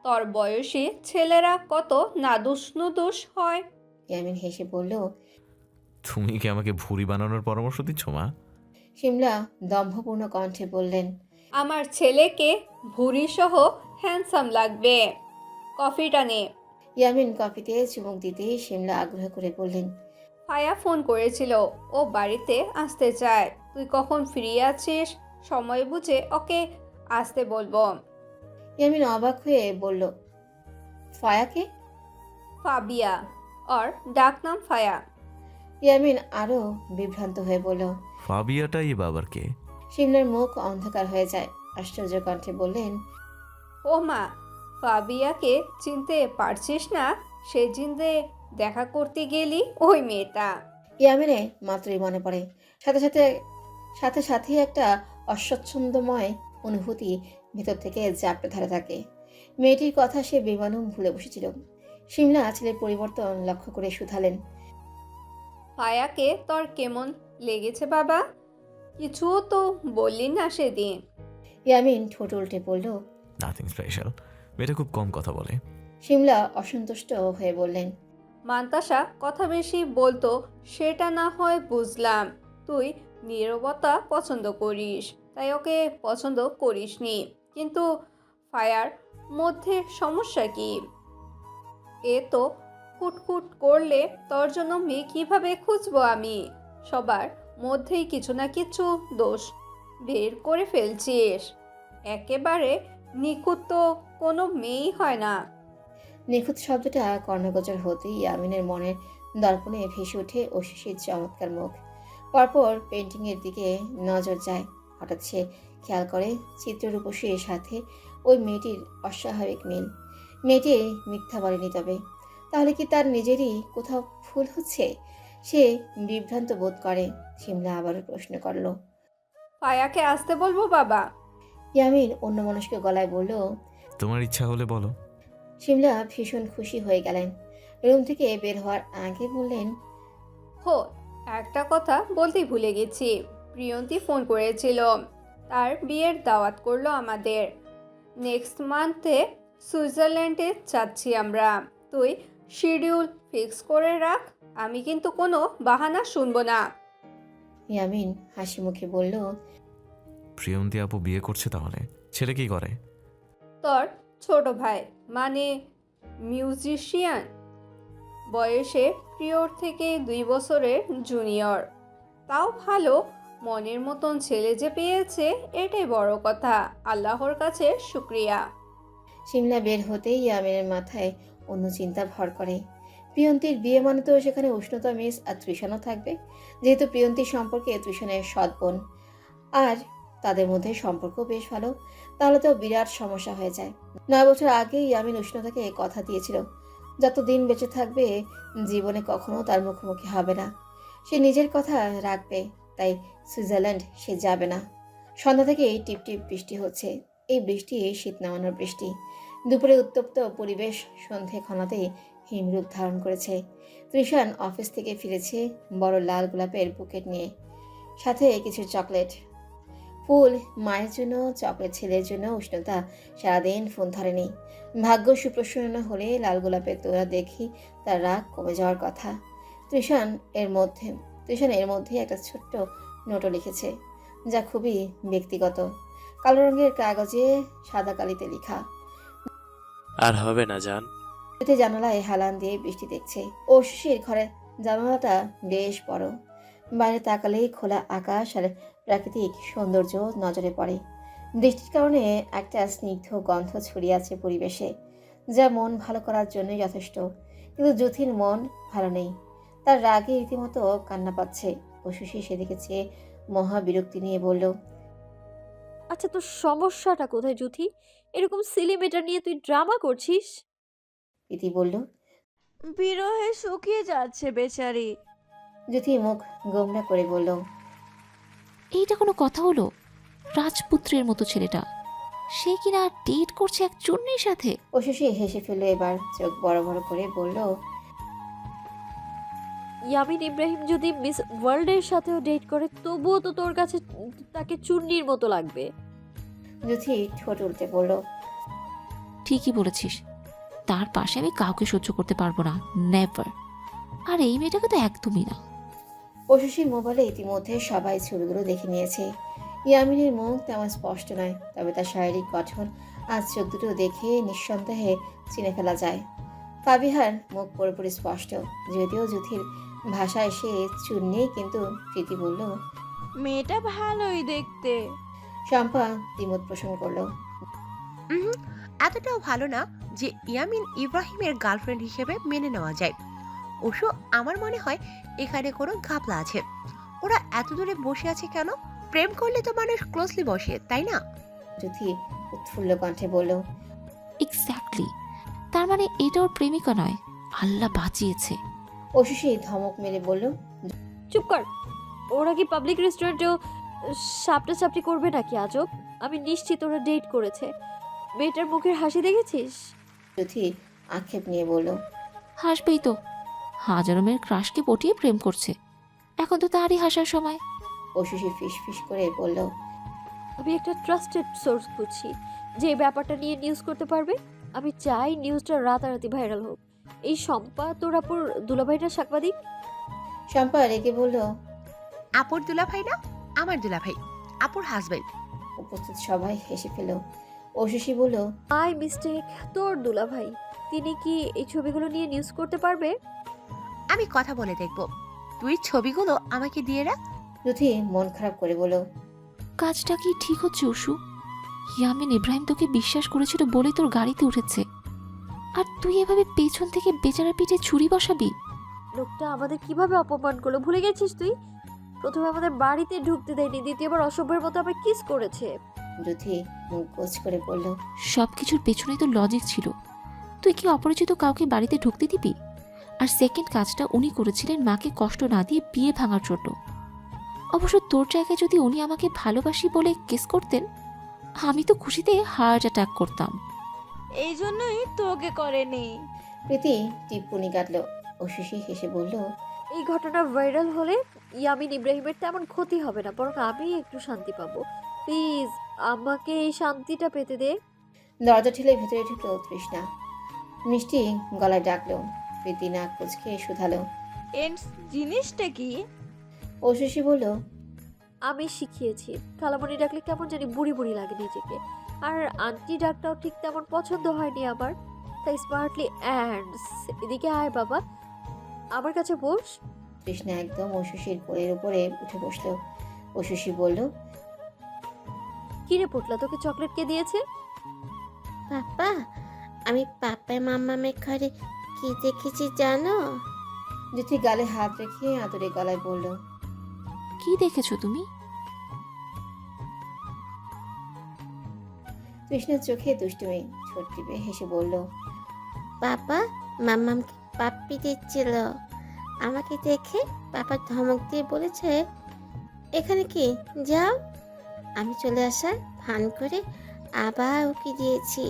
তোর বয়সী ছেলেরা কত নাদুস নুদুস হয়। ইয়ামিন হেসে বলল। তুমি কি আমাকে ভুঁড়ি বানানোর পরামর্শ দিচ্ছ মা? শিমলা দম্ভপূর্ণ কণ্ঠে বললেন। আমার ছেলেকে ভুঁড়িসহ হ্যান্ডসাম লাগবে। কফিটা নে। ইয়ামিন কফিতে চুমুক দিতেই শিমলা আগ্রহ করে বললেন। ফায়া ফোন করেছিল, ও বাড়িতে আসতে চায়। তুই কখন ফ্রি আছিস? সময় বুঝে ওকে আসতে বলবো। ইয়ামিন অবাক হয়ে বলল। ফায়াকে? ফাবিয়া, ওর ডাক নাম ফায়া। ইয়ামিন আরো বিভ্রান্ত হয়ে বলল। ফাবিয়াটাই বাবার কে? শিমলার মুখ অন্ধকার হয়ে যায়। আশ্চর্য কণ্ঠে বললেন। ও মা, ফাবিয়াকে চিনতে পারছিস না? সে জিন্দে দেখা করতে গেলি ওই মেয়েটা। ইয়ামিনে মাত্রই মনে পড়ে। সাথে সাথে সাথে সাথেই একটা অস্বচ্ছন্দময় অনুভূতি ভেতর থেকে জাপটে ধরে থাকে। মেয়েটির কথা সে বেমানুম ভুলে বসেছিল। শিমলা ছেলের পরিবর্তন লক্ষ্য করে শুধালেন। ফায়াকে তোর কেমন লেগেছে বাবা? কিছুও তো বললি না সেদিন। ইয়ামিন ঠোঁট উল্টে পড়ল। নাথিং স্পেশাল, মেয়েটা খুব কম কথা বলে। শিমলা অসন্তুষ্ট হয়ে বললেন। মান্তাসা কথা বেশি বলতো, সেটা না হয় বুঝলাম। তুই নীরবতা পছন্দ করিস, তাই ওকে পছন্দ করিসনি। কিন্তু ফায়ার মধ্যে সমস্যা কি? এ তো খুটখুট করলে তোর জন্য মেয়ে কীভাবে খুঁজবো আমি? সবার মধ্যেই কিছু না কিছু দোষ বের করে ফেলছিস। একেবারে নিখুঁত তো কোনো মেয়েই হয় না। নিখুঁত শব্দটা কর্ণগোচর হতেই ইয়ামিনের মনের দর্পণে ভেসে ওঠে ওশিসির চমৎকার মুখ। পরপর পেন্টিংয়ের দিকে নজর যায়। হঠাৎ সে খেয়াল করে চিত্ররূপসীর সাথে ওই মেয়েটির অস্বাভাবিক মিল। মেয়েটি মিথ্যা বলেনি তবে। তাহলে কি তার নিজেরই কোথাও ভুল হচ্ছে? সে বিভ্রান্ত বোধ করে। শিমলা আবারও প্রশ্ন করল। ফায়াকে আসতে বলবো বাবা? ইয়ামিন অন্যমনস্ক গলায় বলল। তোমার ইচ্ছা হলে বলো। শিমলা ভীষণ খুশি হয়ে গেলেন। রুম থেকে বের হওয়ার আগে বললেন। হো, একটা কথা বলতেই ভুলে গেছি। প্রিয়ন্তী ফোন করেছিল, তার বিয়ের দাওয়াত করলো আমাদের। নেক্সট মান্থে সুইজারল্যান্ডে যাচ্ছি আমরা। তুই শিডিউল ফিক্স করে রাখ, আমি কিন্তু কোনো বাহানা শুনবো না। ইয়ামিন হাসি মুখে বলল। প্রিয়ন্তী আপু বিয়ে করছে তাহলে? ছেলে কি করে? তোর ছোট ভাই, মানে মিউজিশিয়ান। বয়সে প্রিয়র থেকে 2 বছরের জুনিয়র। তাও ভালো, মনের মতন ছেলে যে পেয়েছে এটাই বড় কথা, আল্লাহর কাছে শুক্রিয়া। সিমলা বের হতেই ইয়ামিনের মাথায় অন্য চিন্তা ভর করে। প্রিয়ন্তীর বিয়ে মানে তো সেখানে উষ্ণতা মিস আর তৃষানও থাকবে, যেহেতু প্রিয়ন্তীর সম্পর্কে তৃষানের সৎ বোন, আর তাদের মধ্যে সম্পর্ক বেশ ভালো, তাহলে তো বিরাট সমস্যা হয়ে যায়। 9 বছর আগে ইয়ামিন উষ্ণতাকে কথা দিয়েছিল যতদিন বেঁচে থাকবে জীবনে কখনো তার মুখোমুখি হবে না, সে নিজের কথা রাখবে। তাই সুইজারল্যান্ড সে যাবে না। সন্ধ্যা থেকে টিপ টিপ বৃষ্টি হচ্ছে। এই বৃষ্টি শীত নামানোর বৃষ্টি। দুপুরে উত্তপ্ত পরিবেশ সন্ধে ক্ষণাতেই হিমরূপ ধারণ করেছে। তৃষান অফিস থেকে ফিরেছে বড় লাল গোলাপের বুকেট নিয়ে, সাথে কিছু চকলেট, ফুল। মায়ের জন্য চকলেট, ছেলের জন্য উষ্ণতা সারাদিন ফোন ধরেনি। ভাগ্য সুপ্রসন্ন হলে লাল গোলাপের তোড়া দেখি তার রাগ কমে যাওয়ার কথা। তৃষান এর মধ্যে একটা ছোট্ট নোটও লিখেছে, যা খুবই ব্যক্তিগত। কালো রঙের কাগজে সাদা কালিতে লেখা। আর হবে না জান। এতে জানালায় হেলান দিয়ে বৃষ্টি দেখছে। ও শিশির ঘরের জানালাটা বেশ বড়, বাইরে তাকালেই খোলা আকাশ আর প্রাকৃতিক সৌন্দর্য নজরে পড়ে। বৃষ্টির কারণে একটা স্নিগ্ধ গন্ধ ছড়িয়ে আছে পরিবেশে, যা মন ভালো করার জন্যই যথেষ্ট। কিন্তু জ্যোতির মন ভালো নেই, তার রাগে রীতিমতো কান্না পাচ্ছে। ও শিশির সেদিকে চেয়ে মহা বিরক্তি নিয়ে বলল, আচ্ছা, তোর সমস্যাটা কোথায় জুথি? এরকম সিলি মেটার নিয়ে তুই ড্রামা করছিস? প্রীতি বলল। বিরহে শুকিয়ে যাচ্ছে বেচারি। জ্যোতি মুখ গোমড়া করে বলল, এইটা কোনো কথা হলো? রাজপুত্রের মতো ছেলেটা, সে কিনা ডেট করছে এক চুন্নির সাথে। ও শিশির হেসে ফেললো, এবার চোখ বড় বড় করে বলল, ইয়ামিন ইব্রাহিম যদি মিস ওয়ার্ল্ডের সাথেও ডেট করে তবুও তো তোর কাছে তাকে চুন্নির মতো লাগবে। জ্যোতি ঠোঁট উল্টে বলল, ঠিকই বলেছিস, তার পাশে আমি কাউকে সহ্য করতে পারবো না, নেভার। আর এই মেয়েটাকে তো একদমই না। ও মোবাইলে ইতিমধ্যে সবাই ছবিগুলো দেখে নিয়েছে। ইয়ামিনের মুখ তেমন স্পষ্ট নয়, তবে তার শারীরিক গঠন আর চোখ দুটো দেখে নিঃসন্দেহে চিনে ফেলা যায়। ফাবিহার মুখ পুরোপুরি স্পষ্ট, যদিও জ্যোতির ভাষায় সে চুন্নি, কিন্তু প্রীতি বলল, মেয়েটা ভালোই দেখতে। শম্পা দ্বিমত পোষণ করলো। এতটাও ভালো না যে ইয়ামিন ইব্রাহিমের গার্লফ্রেন্ড হিসেবে মেনে নেওয়া যায়। অবশ্য আমার মনে হয় এখানে কোনো ঘাপলা আছে। ওরা এত দূরে বসে আছে কেন? প্রেম করলে তো মানুষ ক্লোজলি বসে, তাই না? জ্যোতি উৎফুল্ল কণ্ঠে বলল, এক্স্যাক্টলি, তার মানে এটা ওর প্রেমিকা নয়, আল্লাহ বাঁচিয়েছে। ওশুষি ধমক মেরে বলল, চুপ কর। ওরা কি পাবলিক রেস্টুরেন্টেও সাপটা চাপটি করবে নাকি আজব? আমি নিশ্চিত ওরা ডেট করেছে। মেয়েটার মুখের হাসি দেখেছিস? জ্যোতি আক্ষেপ নিয়ে বলল, হাসবেই তো, হাজারো মেয়ের ক্রাশকে পটিয়ে প্রেম করছে, এখন তো তারই হাসার সময়। ওশুষি ফিস ফিস করে বলল, আমি একটা ট্রাস্টেড সোর্স খুঁজছি যে এই ব্যাপারটা নিয়ে নিউজ করতে পারবে। আমি চাই নিউজটা রাতারাতি ভাইরাল হোক। এই শম্পা তোর আপুর দুলাভাইটা সাংবাদিক। শম্পা রেগে বলল, আপুর দুলাভাই না, আমার দুলাভাই, আপুর হাজবেন্ড। উপস্থিত সবাই হেসে ফেল। ওশুষি বলল, আই মিস্টেক, তোর দুলাভাই। তিনি কি এই ছবিগুলো নিয়ে নিউজ করতে পারবে? আমি কথা বলে দেখব, তুই ছবিগুলো আমাকে দিয়ে রাখ। জ্যোতি মন খারাপ করে বলল, কাজটা কি ঠিক হচ্ছে অশু? ইয়ামিন ইব্রাহিম তোকে বিশ্বাস করেছিল বলে তোর গাড়িতে উঠেছে, আর তুই এভাবে পেছন থেকে বেচারার পিঠে ছুরি বসাবি? লোকটা আমাদের কিভাবে অপমান করলো ভুলে গেছিস তুই? প্রথমে আমাদের বাড়িতে ঢুকতে দেয়নি, দ্বিতীয়বার অসভ্যের মতো আবার কিস করেছে। জ্যোতি মুখ গোছ করে বলল, সব কিছুর পেছনেই তো লজিক ছিল। তুই কি অপরিচিত কাউকে বাড়িতে ঢুকতে দিবি? আর সেকেন্ড কাজটা উনি করেছিলেন মাকে কষ্ট না দিয়ে বিয়ে ভাঙার জন্য। অবশ্য তোর জায়গায় যদি উনি আমাকে ভালোবাসি বলে কেস করতেন, আমি তো খুশিতে হার্ট অ্যাটাক করতাম। এই জন্যই তোকে করেনি। প্রীতি টিপ্পনি কাটল। ওশুষি হেসে বলল, এই ঘটনা ভাইরাল হলে ইয়ামিন ইব্রাহিমের তেমন ক্ষতি হবে না, বরং আমি একটু শান্তি পাবো। প্লিজ আমাকে এই শান্তিটা পেতে দে। দরজা ঠেলে ভেতরে ঢুকলো তৃষ্ণা। মিষ্টি গলায় ডাকলো। প্রীতি নাক কুচকে শুধালো, এন্ড জিনিসটা কি? ওশুষি বলল, আমি শিখিয়েছি, খালামণি ডাকলে কেমন জানি বুড়ি বুড়ি লাগে নিজেকে, আর আন্টি ডাকটাও ঠিক তেমন পছন্দ হয়নি আমার। তাই স্মার্টলি অ্যান্ডস, এদিকে আয় বাবা, আমার কাছে বস। তৃষ্ণা একদম ঐশীর কোলের উপরে উঠে বসলো। ঐশী বলল, কিরে পটলা, তোকে চকলেট কে দিয়েছে? পাপা, আমি পাপায় মাম্মামের ঘরে কি দেখেছি জানো? জ্যোতি গালে হাত রেখে আদরে গলায় বলল, কি দেখেছো তুমি? তৃষ্ণার চোখে দুষ্টুমি, ঠোঁট টিপে হেসে বলল, পাপা মাম্মামকে পাপ্পি দিচ্ছিল। আমাকে দেখে পাপা ধমক দিয়ে বলেছে, এখানে কি, যাও। আমি চলে আসার ভান করে আবার ওকে দিয়েছি।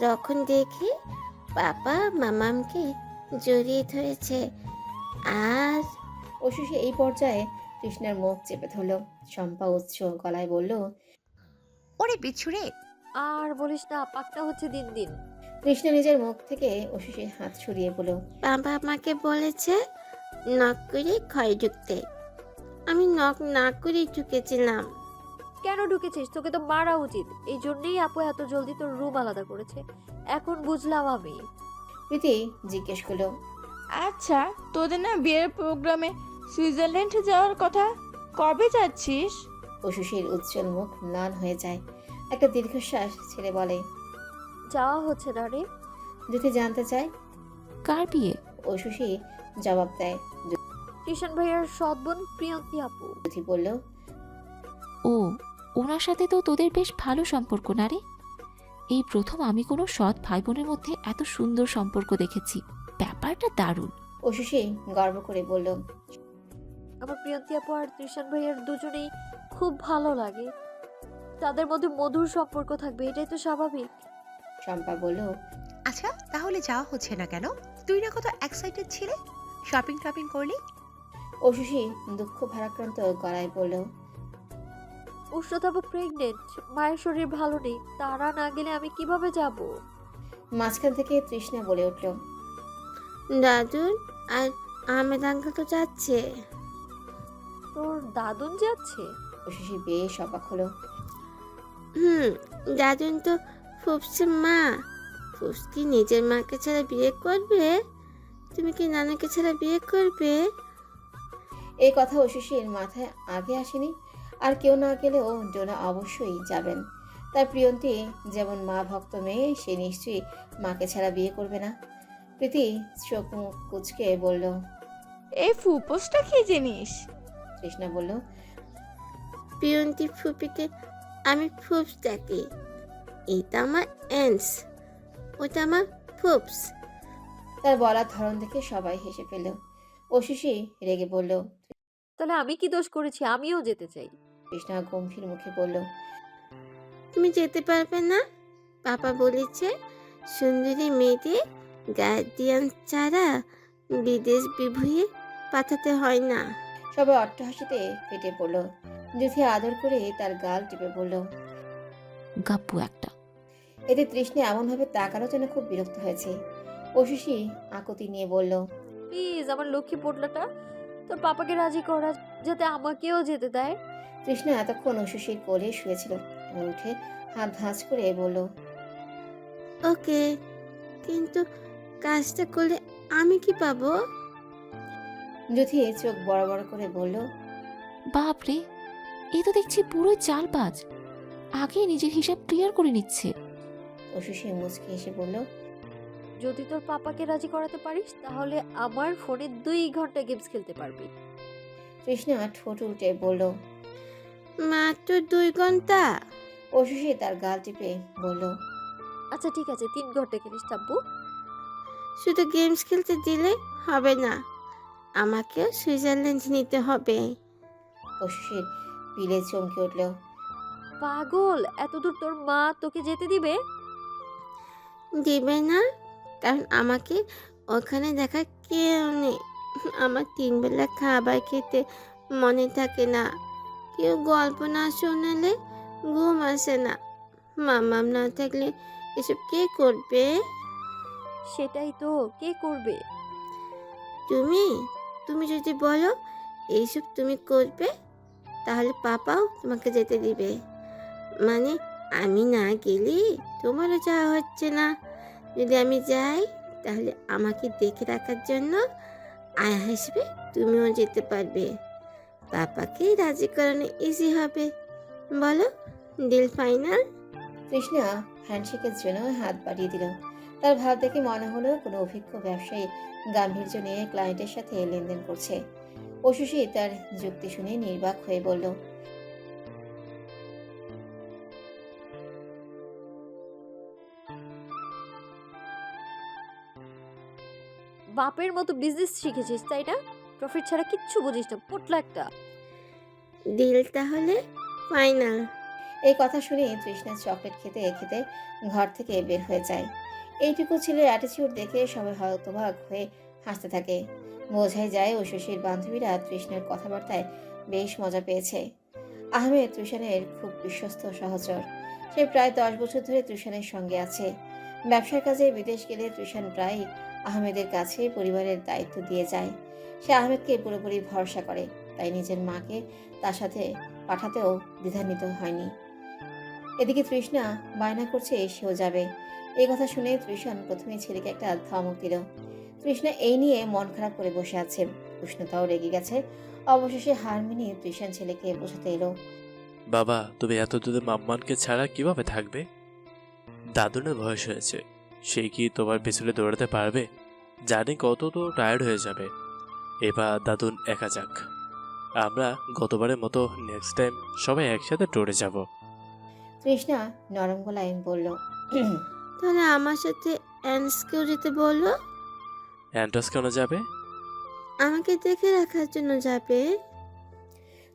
তখন দেখি পাপা মামামকে জড়িয়ে ধরেছে। আর ঐশী এই পর্যায়ে তৃষ্ণার মুখ চেপে ধরল। শম্পা উচ্চ গলায় বলল, ওরে বিচ্ছুরে, আর বলিস না, পাকটা হচ্ছে দিন দিন। তৃষ্ণা নিজের মুখ থেকে ঐশীর হাত সরিয়ে বলল, বাবা আমাকে বলেছে নক করে ঘরে ঢুকতে। আমি নক না করেই ঢুকেছিলাম। কেন ঢুকেছিস? তোকে তো মারা উচিত। এই জন্যই আপু এত জলদি তোর রুম আলাদা করেছে। এখন বুঝলাম আমি। প্রীতি জিজ্ঞেস করলো, আচ্ছা, তোদের না বিয়ের প্রোগ্রামে সুইজারল্যান্ডে যাওয়ার কথা, কবে যাচ্ছিস? ঐশীর উজ্জ্বল মুখ ম্লান হয়ে যায়। একটা দীর্ঘশ্বাস ছেড়ে বলে, যাওয়া হচ্ছে না রে। জ্যোতি জানতে চায়। কার বিয়ে? ঐশী জবাব দেয়। কৃষণ ভাইয়ার সৎ বোন প্রিয়ঙ্কি আপু। জ্যোতি বলল, ও, ওনার সাথে তো তোদের বেশ ভালো সম্পর্ক না রে? এই প্রথম আমি কোনো সৎ ভাই বোনের মধ্যে এত সুন্দর সম্পর্ক দেখেছি। ব্যাপারটা দারুণ। ঐশী গর্ব করে বলল, আমার প্রিয়ঙ্কি আপু আর কৃষণ ভাইয়ার দুজনেই খুব ভালো লাগে। তাদের মধ্যে মধুর সম্পর্ক থাকবে, এটাই তো স্বাভাবিক। শম্পা বলল, আচ্ছা তাহলে যাওয়া হচ্ছে না কেন? তুই না কত এক্সাইটেড ছিলে, শপিং টপিং করলি? ঐশী দুঃখ ভারাক্রান্ত গলায় বলল, উষ্ণতা আপু প্রেগনেন্ট, মায়ের শরীর ভালো নেই, তারা না গেলে আমি কিভাবে যাব? মাঝখান থেকে তৃষ্ণা বলে উঠল, দাদুন আর আহমেদ আঙ্কেল তো যাচ্ছে। তোর দাদুন যাচ্ছে? ঐশী বেশ অবাক হলো। দাদুন তো ফুফসের মা। ফুফস কি নিজের মাকে ছাড়া বিয়ে করবে? তুমি কি নানাকে ছাড়া বিয়ে করবে? এই কথা ঐশীর মাথায় আগে আসেনি। আর কেউ না গেলেও ডোনা অবশ্যই যাবেন। তার প্রিয়ন্তী যেমন মা ভক্ত মেয়ে, সে নিশ্চয়ই মাকে ছাড়া বিয়ে করবে না। প্রীতি চোখ মুখ কুচকে বলল, এই ফুপোসটা কি জিনিস? তৃষ্ণা বলল, পিয়ন্তি ফুপিকে আমি ফুপস ডাকি। এটা আমার এন্স, ওটা আমার ফুপস। তার বলার ধরন দেখে সবাই হেসে ফেলল। ঐশী রেগে বলল, তাহলে আমি কি দোষ করেছি? আমিও যেতে চাই। তৃষ্ণা গম্ভীর মুখে বলল, তুমি যেতে পারবে না। পাপা বলেছে সুন্দরী মেয়েদের গার্ডিয়ান ছাড়া বিদেশ বিভুঁয়ে পাঠাতে হয় না। সবাই অট্টহাসিতে ফেটে পড়ল। জ্যোতি আদর করে তার গাল টিপে বলল, গাপ্পু একটা। এতে তৃষ্ণা এমনভাবে তাকালো যেন খুব বিরক্ত হয়েছে। ঐশী আকুতি নিয়ে বলল, প্লিজ আমার লক্ষ্মী পোটলাটা, তোর পাপাকে রাজি করা, যাতে আমাকেও যেতে দেয়। তৃষ্ণা এতক্ষণ ঐশীর কোলে শুয়েছিল। এবার উঠে হাত ভাঁজ করে বলল, ওকে, কিন্তু কাজটা করলে আমি কি পাবো? জ্যোতি চোখ বড় বড় করে বলল, বাপরে, এ তো দেখছি পুরোই চালবাজ। আগে নিজের হিসাব ক্লিয়ার করে নিচ্ছে। ঐশী মুচকি হেসে বলল, যদি তোর পাপাকে রাজি করাতে পারিস, তাহলে আমার ফোনে 2 ঘন্টা গেমস খেলতে পারবি। তৃষ্ণা ঠোঁট উল্টে বলল, মাত্র 2 ঘন্টা? ঐশী তার গাল টিপে বলল, আচ্ছা ঠিক আছে, 3 ঘন্টা খেলিস টাব্বু। শুধু গেমস খেলতে দিলে হবে না, আমাকেও সুইজারল্যান্ড নিতে হবে। ঐশী পিলে চমকে উঠল। পাগল, এতদূর তোর মা তোকে যেতে দিবে? দিবে না, কারণ আমাকে ওখানে দেখা কেউ নেই। আমার 3 বেলা খাবার খেতে মনে থাকে না, কেউ গল্প না শোনালে ঘুম আসে না। মামাম না থাকলে এসব কে করবে? সেটাই তো, কে করবে? তুমি তুমি যদি বলো এইসব তুমি করবে, তাহলে পাপাও তোমাকে যেতে দিবে। মানে আমি না গেলে তোমারও যাওয়া হচ্ছে না। যদি আমি যাই, তাহলে আমাকে দেখে রাখার জন্য আয়া হিসেবে তুমিও যেতে পারবে। পাপাকে রাজি করানো ইজি হবে। বলো, ডিল ফাইনাল? তৃষ্ণা হ্যান্ডশেকের জন্য হাত বাড়িয়ে দিল। তার ভাব দেখে মনে হলো কোনো অভিজ্ঞ ব্যবসায়ী গাম্ভীর্য নিয়ে ক্লায়েন্টের সাথে লেনদেন করছে। অশুষি তার যুক্তি শুনে নির্বাক হয়ে বলল, বাপের মতো বিজনেস শিখেছিস তাই না? প্রফিট ছাড়া কিচ্ছু বুঝিস না, পোটলা একটা। ডিল তাহলে ফাইনাল। এই কথা শুনে তৃষ্ণা চকলেট খেতে খেতে ঘর থেকে বের হয়ে যায়। এইটুকু ছেলের অ্যাটিচিউড দেখে সবাই হতবাক হয়ে হাসতে থাকে। বোঝাই যায় ঐশীর বান্ধবীরা তৃষ্ণার কথাবার্তায় বেশ মজা পেয়েছে। আহমেদ তৃষানের খুব বিশ্বস্ত সহচর। সে প্রায় 10 বছর ধরে তৃষানের সঙ্গে আছে। ব্যবসার কাজে বিদেশ গেলে তৃষান প্রায় আহমেদের কাছে পরিবারের দায়িত্ব দিয়ে যায়। সে আহমেদকে পুরোপুরি ভরসা করে, তাই নিজের মাকে তার সাথে পাঠাতেও দ্বিধান্বিত হয়নি। এদিকে তৃষ্ণা বায়না করছে সেও যাবে। এই কথা শুনে তৃষান প্রথমে ছেলেকে একটা ধমক দিল। তৃষ্ণা এই নিয়ে মন খারাপ করে বসে আছে। উষ্ণতাও রেগে গেছে। অবশেষে হার মেনে তৃষান ছেলেকে বোঝাতে এলো। বাবা, তুমি এত দূরে মাম্মানকে ছাড়া কিভাবে থাকবে? দাদুনের বয়স হয়েছে, সে কি তোমার পেছনে দৌড়াতে পারবে? জানি কত তো টায়ার্ড হয়ে যাবে। এবার দাদুন একা যাক, আমরা গতবারের মতো নেক্সট টাইম সবাই একসাথে ট্যুরে যাব। তৃষ্ণা নরম গলায় বলল, তাহলে আমার সাথে অ্যান্সকেও যেতে বলো। অ্যান্টস কেন যাবে? আমাকে দেখে রাখার জন্য যাবে।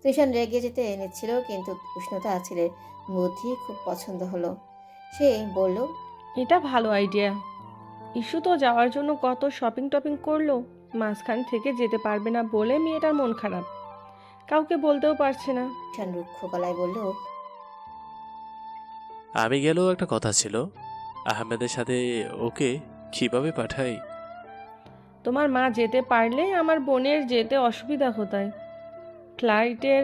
তৃষান রেগে যেতে নিচ্ছিল, কিন্তু উষ্ণতা ছেলের বুদ্ধি খুব পছন্দ হলো। সে বলল, এটা ভালো আইডিয়া। ইস্যু তো যাওয়ার জন্য কত শপিং টপিং করলো, মাঝখান থেকে যেতে পারবে না বলে মেয়েটার মন খারাপ, কাউকে বলতেও পারছে না। তৃষান রুক্ষ গলায় বলল, আমি গেলেও একটা কথা ছিল, আহমেদের সাথে ওকে কিভাবে পাঠাই? তোমার মা যেতে পারলে আমার বোনের যেতে অসুবিধা হতায়। ফ্লাইটের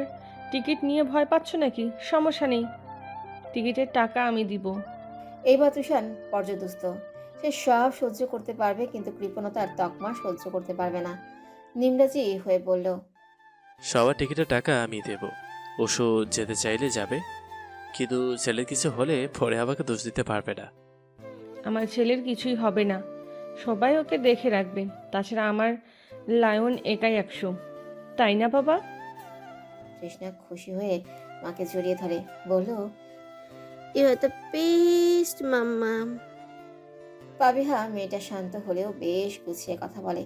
টিকিট নিয়ে ভয় পাচ্ছ নাকি? সমস্যা নেই, টিকিটের টাকা আমি দিব। এইবার তৃষান পর্যদুস্ত। সে সব সহ্য করতে পারবে, কিন্তু কৃপণতার তকমা সহ্য করতে পারবে না। নিমরাজি হয়ে বলল, সবার টিকিটের টাকা আমি দেব। ওষু যেতে চাইলে যাবে, কিন্তু ছেলের কিছু হলে পরে আমাকে দোষ দিতে পারবে না। আমার ছেলের কিছুই হবে না, সবাই ওকে দেখে রাখবে। তাছাড়া আমার লায়ন একাই 100, তাই না বাবা? তৃষ্ণা খুশি হয়ে মাকে জড়িয়ে ধরে বলল, ইউ আর দ্য বেস্ট মাম্মা। পাবিহা মেয়েটা শান্ত হলেও বেশ গুছিয়ে কথা বলে,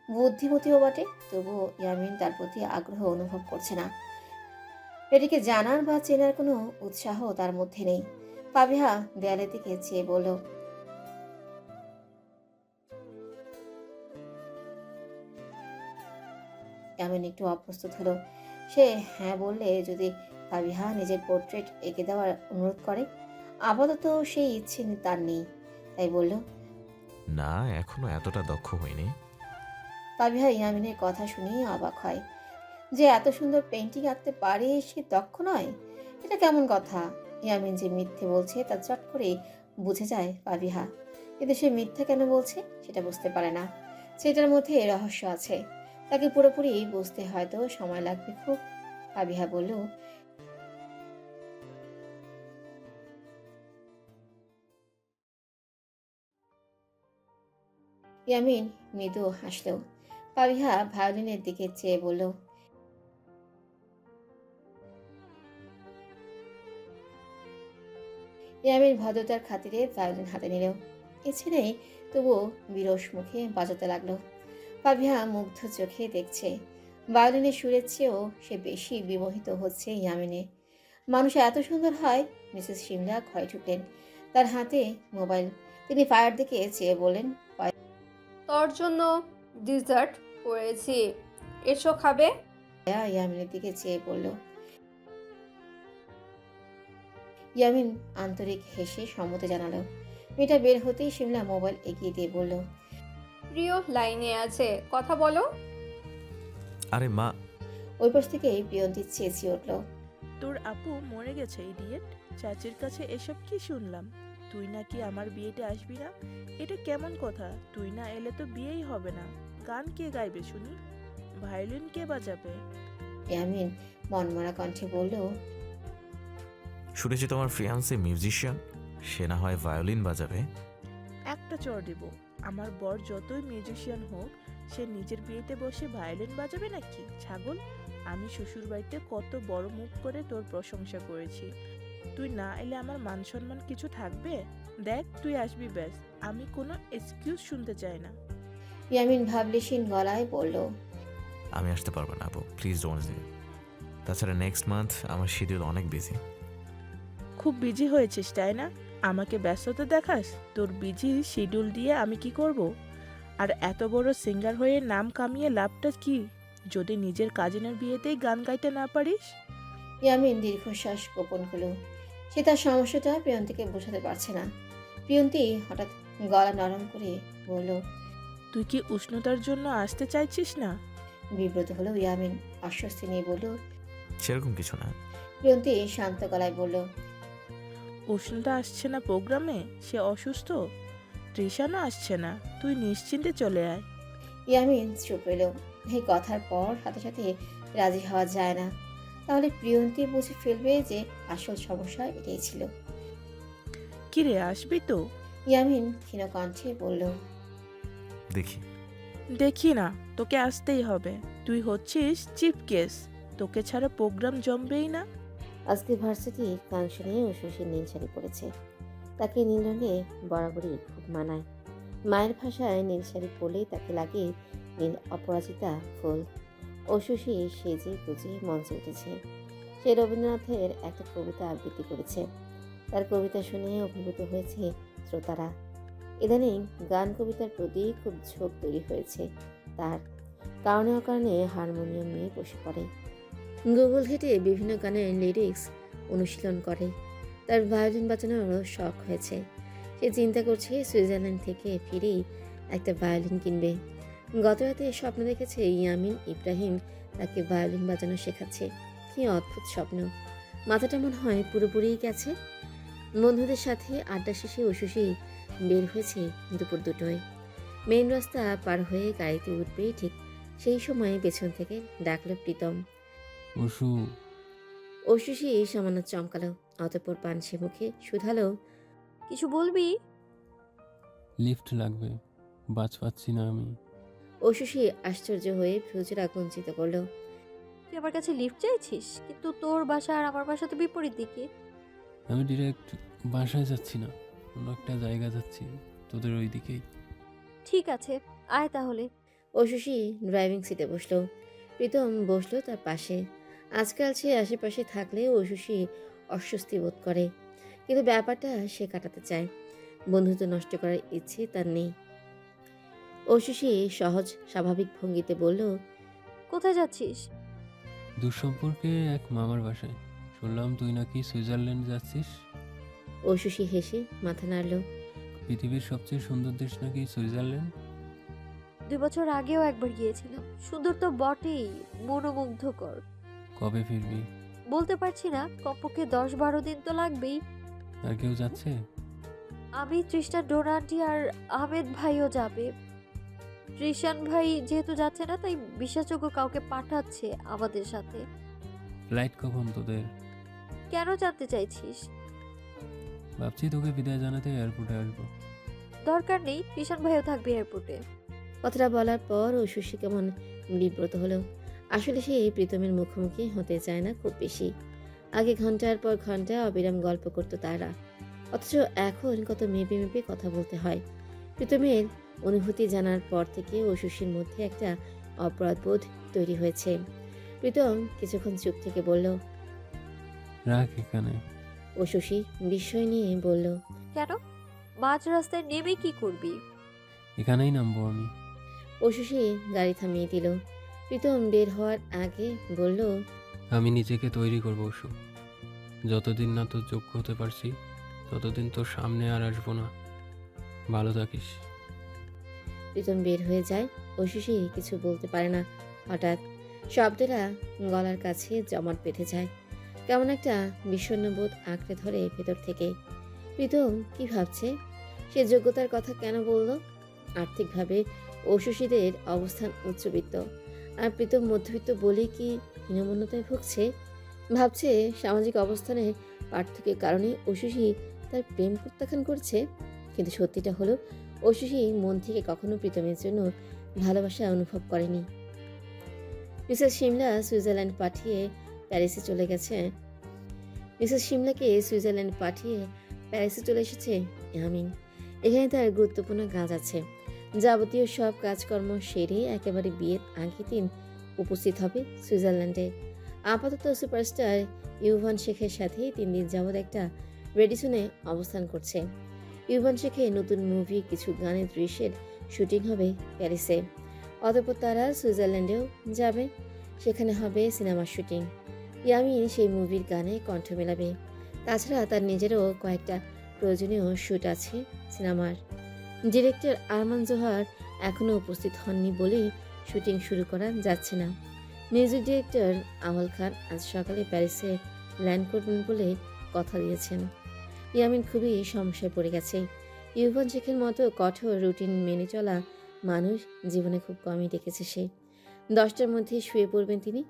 বুদ্ধিমতীও বটে। তবুও ইয়ামিন তার প্রতি আগ্রহ অনুভব করছে না। এটিকে জানার বা চেনার কোনো উৎসাহ তার মধ্যে নেই। পাবিহা দেয়ালের দিকে চেয়ে বলল, ইয়ামিন একটু অপ্রস্তুত হলো। সে হ্যাঁ বললে যদি পাবিহা নিজের পোর্ট্রেট এঁকে দেওয়ার অনুরোধ করে। আপাতত সেই ইচ্ছে তার নেই, তাই বলল, না, এখনো এতটা দক্ষ হয়নি। পাবিহা ইয়ামিনের কথা শুনে অবাক হয়। যে এত সুন্দর পেন্টিং আঁকতে পারে সে দক্ষ নয়, এটা কেমন কথা? ইয়ামিন যে মিথ্যে বলছে তা চট করে বুঝে যায় পাবিহা, কিন্তু সে মিথ্যা কেন বলছে সেটা বুঝতে পারে না। সেটার মধ্যে রহস্য আছে, তাকে পুরোপুরি বুঝতে হয়তো সময় লাগবে খুব। পাবিহা বলল, ইয়ামিন মৃদু হাসল। পাবিহা ভায়োলিনের দিকে চেয়ে বলল, ইয়ামিন ভদ্রতার খাতিরে ভায়োলিন হাতে নিল। এ ছেলেই তবুও বিরস মুখে বাজাতে লাগলো। পাবিহা মুগ্ধ চোখে দেখছে। ভায়োলিনের সুরের চেয়েও সে বেশি বিমোহিত হচ্ছে ইয়ামিনে। মানুষ এত সুন্দর হয়? মিসেস শিমলা ভয় ঢুকলেন। তার হাতে মোবাইল। তিনি পায়ের দিকে চেয়ে বললেন, তোর জন্য ডিজার্ট করেছি, এসো খাবে। ইয়ামিনের দিকে চেয়ে বলল। ইয়ামিন আন্তরিক হেসে সম্মতি জানালো। মেয়েটা বের হতেই শিমলা মোবাইল এগিয়ে দিয়ে বলল, প্রিয় লাইনে আছে, কথা বলো। আরে মা! ওই পাশ থেকে প্রিয়ন্তী চেঁচিয়ে উঠল, তোর আপু মরে গেছে ইডিয়েট। চাচির কাছে এসব কি শুনলাম? তুই নাকি আমার বিয়েতে আসবি না? এটা কেমন কথা? তুই না এলে তো বিয়েই হবে না। গান কে গাইবে শুনি? ভায়োলিন কে বাজাবে? ইয়ামিন মনমরা কণ্ঠে বলল, শুনেছি তোমার ফিয়ান্সে মিউজিশিয়ান, সে না হয় ভায়োলিন বাজাবে। একটা চড় দিব। আমার বর যতই মিউজিশিয়ান হোক, সে নিজের বিয়েতে বসে ভায়োলিন বাজাবে নাকি ছাগল? আমি শ্বশুর বাড়িতে কত বড় মুখ করে তোর প্রশংসা করেছি। তুই না এলে আমার মান সম্মান কিছু থাকবে? দেখ তুই আসবি ব্যাস, আমি কোনো এক্সকিউজ শুনতে চাই না। ইয়ামিন ভাবলেশীন গলায় বলল, আমি আসতে পারবো না আপু, প্লিজ ডোন্ট ডু। তাছাড়া নেক্সট মান্থ আমার শিডিউল অনেক বিজি। খুব বিজি হয়েছিস তাই না? আমাকে ব্যস্ততা দেখাস? তোর বিজি শিডিউল দিয়ে আমি কি করব? আর এত বড় সিঙ্গার হয়ে নাম কামিয়ে লাভটা কি, যদি নিজের কাজিনের বিয়েতেই গান গাইতে না পারিস? ইয়ামিন দীর্ঘশ্বাস গোপন হলো। সে তার সমস্যাটা প্রিয়ন্তীকে বোঝাতে পারছে না। প্রিয়ন্তী হঠাৎ গলা নরম করে বলল, তুই কি উষ্ণতার জন্য আসতে চাইছিস না? বিব্রত হলো ইয়ামিন। আশ্বস্তি নিয়ে বলল, সেরকম কিছু না। প্রিয়ন্তী শান্ত গলায় বলল, উষ্ণতা আসছে না প্রোগ্রামে, সে অসুস্থ। তৃষানও আসছে না, তুই নিশ্চিন্তে চলে আয়। ইয়ামিন চুপ রইল। এই কথার পর সাথে সাথে রাজি হওয়া যায় না, তাহলে প্রিয়ন্তী বুঝে ফেলবে যে আসল সমস্যা এটাই ছিল। কিরে আসবি তো? ইয়ামিন ক্ষীণ কণ্ঠে বলল, দেখি। দেখি না, তোকে আসতেই হবে। তুই হচ্ছিস চিফ গেস্ট, তোকে ছাড়া প্রোগ্রাম জমবেই না। আজকে ভার্সিটি ফাংশনে ও শশী নীল শাড়ি পরেছে। তাকে নীল রঙে বরাবরই খুব মানায়। মায়ের ভাষায় নীল শাড়ি পরলেই তাকে লাগে নীল অপরাজিতা ফুল। ও শশী সেজে গুজে মঞ্চে উঠেছে। সে রবীন্দ্রনাথের একটা কবিতা আবৃত্তি করেছে। তার কবিতা শুনে অভিভূত হয়েছে শ্রোতারা। ইদানিং গান কবিতার প্রতি খুব ঝোঁক তৈরি হয়েছে তার। কারণে অকারণে হারমোনিয়াম নিয়ে বসে পড়ে। গুগল ঘেটে বিভিন্ন গানের লিরিক্স অনুশীলন করে। তার ভায়োলিন বাজানোরও শখ হয়েছে। সে চিন্তা করছে সুইজারল্যান্ড থেকে ফিরেই একটা ভায়োলিন কিনবে। গত রাতে স্বপ্ন দেখেছে ইয়ামিন ইব্রাহিম তাকে ভায়োলিন বাজানো শেখাচ্ছে। কি অদ্ভুত স্বপ্ন! মাথাটা মনে হয় পুরোপুরিই গেছে। বন্ধুদের সাথে আড্ডা শেষে উশুসি বের হয়েছে দুপুর 2টোয়। মেইন রাস্তা পার হয়ে গাড়িতে উঠবেই ঠিক সেই সময় পেছন থেকে ডাকলো প্রীতম। অশুষি সামান্য চমকালো, অতঃপর পানসে মুখে শুধালো, কিছু বলবি? লিফট লাগবে, বাস পাচ্ছি না আমি। অশুষি আশ্চর্য হয়ে ভ্রুজের আকঞ্চিত করলো। তুই আমার কাছে লিফট চাইছিস, কিন্তু তোর বাসা আর আমার বাসা তো বিপরীত দিকে। আমি ডিরেক্ট বাসায় যাচ্ছি না, অন্য একটা জায়গা যাচ্ছি, তোদের ওই দিকেই। ঠিক আছে, আয় তাহলে। অশুষি ড্রাইভিং সিটে বসলো। প্রীতম বসলো তার পাশে। আজকাল সে আশেপাশে থাকলে অশুষি অস্বস্তি বোধ করে, কিন্তু ব্যাপারটা সে কাটাতে চায়। বন্ধুত্ব নষ্ট করার ইচ্ছে তার নেই। অশুষি সহজ স্বাভাবিক ভঙ্গিতে বলল, কোথায় যাচ্ছিস? দুঃসম্পর্কে এক মামার বাসায়। শুনলাম তুই নাকি সুইজারল্যান্ড যাচ্ছিস। অশুষি হেসে মাথা নাড়ল। পৃথিবীর সবচেয়ে সুন্দর দেশ নাকি সুইজারল্যান্ড। 2 বছর আগেও একবার গিয়েছিলাম। সুন্দর তো বটেই, মনোমুগ্ধকর। কবে ফিরবি? বলতে পারছি না, কমপক্ষে 10-12 দিন তো লাগবেই। আর কেউ যাচ্ছে? আমি, তৃষ্ণা, ডোনান্টি আর আহমেদ ভাইও যাবে। তৃষান ভাই যেহেতু যাচ্ছে না, তাই বিশ্বাসযোগ্য কাউকে পাঠাচ্ছে আমাদের সাথে। ফ্লাইট কখন তোদের? কেন জানতে চাইছিস? ভাবছি তোকে বিদায় জানাতে এয়ারপোর্টে আসবো। দরকার নেই, তৃষান ভাইও থাকবে এয়ারপোর্টে। কথাটা বলার পর অশুষি কেমন বিব্রত হলো। আসলে সে প্রীতমের মুখোমুখি হতে চায় না খুব বেশি। আগে ঘন্টার পর ঘন্টা অবিরাম গল্প করতো তারা, অথচ এখন কত মেপে মেপে কথা বলতে হয়। প্রীতমের অনুভূতি জানার পর থেকে অশুষির মধ্যে একটা অপরাধবোধ তৈরি হয়েছে। প্রীতম কিছুক্ষণ চুপ থেকে বলল, রাখ এখানে। অশুষি বিস্ময় নিয়ে বলল, কেন? মাঝ রাস্তায় নেমে কি করবি? এখানেই নামবো আমি। অশুষি গাড়ি থামিয়ে দিল। প্রীতম বের হওয়ার আগে বলল, আমি নিজেকে তৈরি করবো অশু। যতদিন না তোর যোগ্য হতে পারছি, ততদিন তোর সামনে আর আসবো না। ভালো থাকিস। প্রীতম বের হয়ে যায়। অশুষি কিছু বলতে পারে না। হঠাৎ শব্দটা গলার কাছে জমাট বেঁধে যায়। কেমন একটা বিষণ্ণ বোধ আঁকড়ে ধরে ভেতর থেকে। প্রীতম কি ভাবছে? সে যোগ্যতার কথা কেন বলল? আর্থিকভাবে অশুষিদের অবস্থান উচ্চবিত্ত, আর প্রীতম মধ্যবিত্ত বলেই কি হীনমন্যতায় ভুগছে? ভাবছে সামাজিক অবস্থানে পার্থক্যের কারণে ঐশী তার প্রেম প্রত্যাখ্যান করছে। কিন্তু সত্যিটা হলো ঐশী মন থেকে কখনো প্রীতমের জন্য ভালোবাসা অনুভব করেনি। মিসেস সিমলা সুইজারল্যান্ড পাঠিয়ে প্যারিসে চলে গেছে। মিসেস সিমলাকে সুইজারল্যান্ড পাঠিয়ে প্যারিসে চলে এসেছে ইয়ামিন। এখানে তার গুরুত্বপূর্ণ কাজ আছে। যাবতীয় সব কাজকর্ম সেরে একেবারে বিয়ের আগের দিন উপস্থিত হবে সুইজারল্যান্ডে। আপাতত সুপারস্টার ইউভান শেখের সাথে 3 দিন যাবৎ একটা রেডিসনে অবস্থান করছে। ইউভান শেখের নতুন মুভি কিছু গানের দৃশ্যের শুটিং হবে প্যারিসে। অতঃপর তারা সুইজারল্যান্ডেও যাবে, সেখানে হবে সিনেমার শুটিং। ইয়ামিন সেই মুভির গানে কণ্ঠ মেলাবে। তাছাড়া তার নিজেরও কয়েকটা প্রয়োজনীয় শ্যুট আছে সিনেমার। ডিরেক্টর আরমান জোহার এখনও উপস্থিত হননি বলেই শুটিং শুরু করা যাচ্ছে না। মিউজিক ডিরেক্টর আমল খান আজ সকালে প্যারিসে ল্যান্ড করবেন বলে কথা দিয়েছেন। ইয়ামিন খুবই সমস্যায় পড়ে গেছে। ইউভান শেখের মতো কঠোর রুটিন মেনে চলা মানুষ জীবনে খুব কমই দেখেছে সে। 10টার মধ্যে শুয়ে পড়বেন তিনি,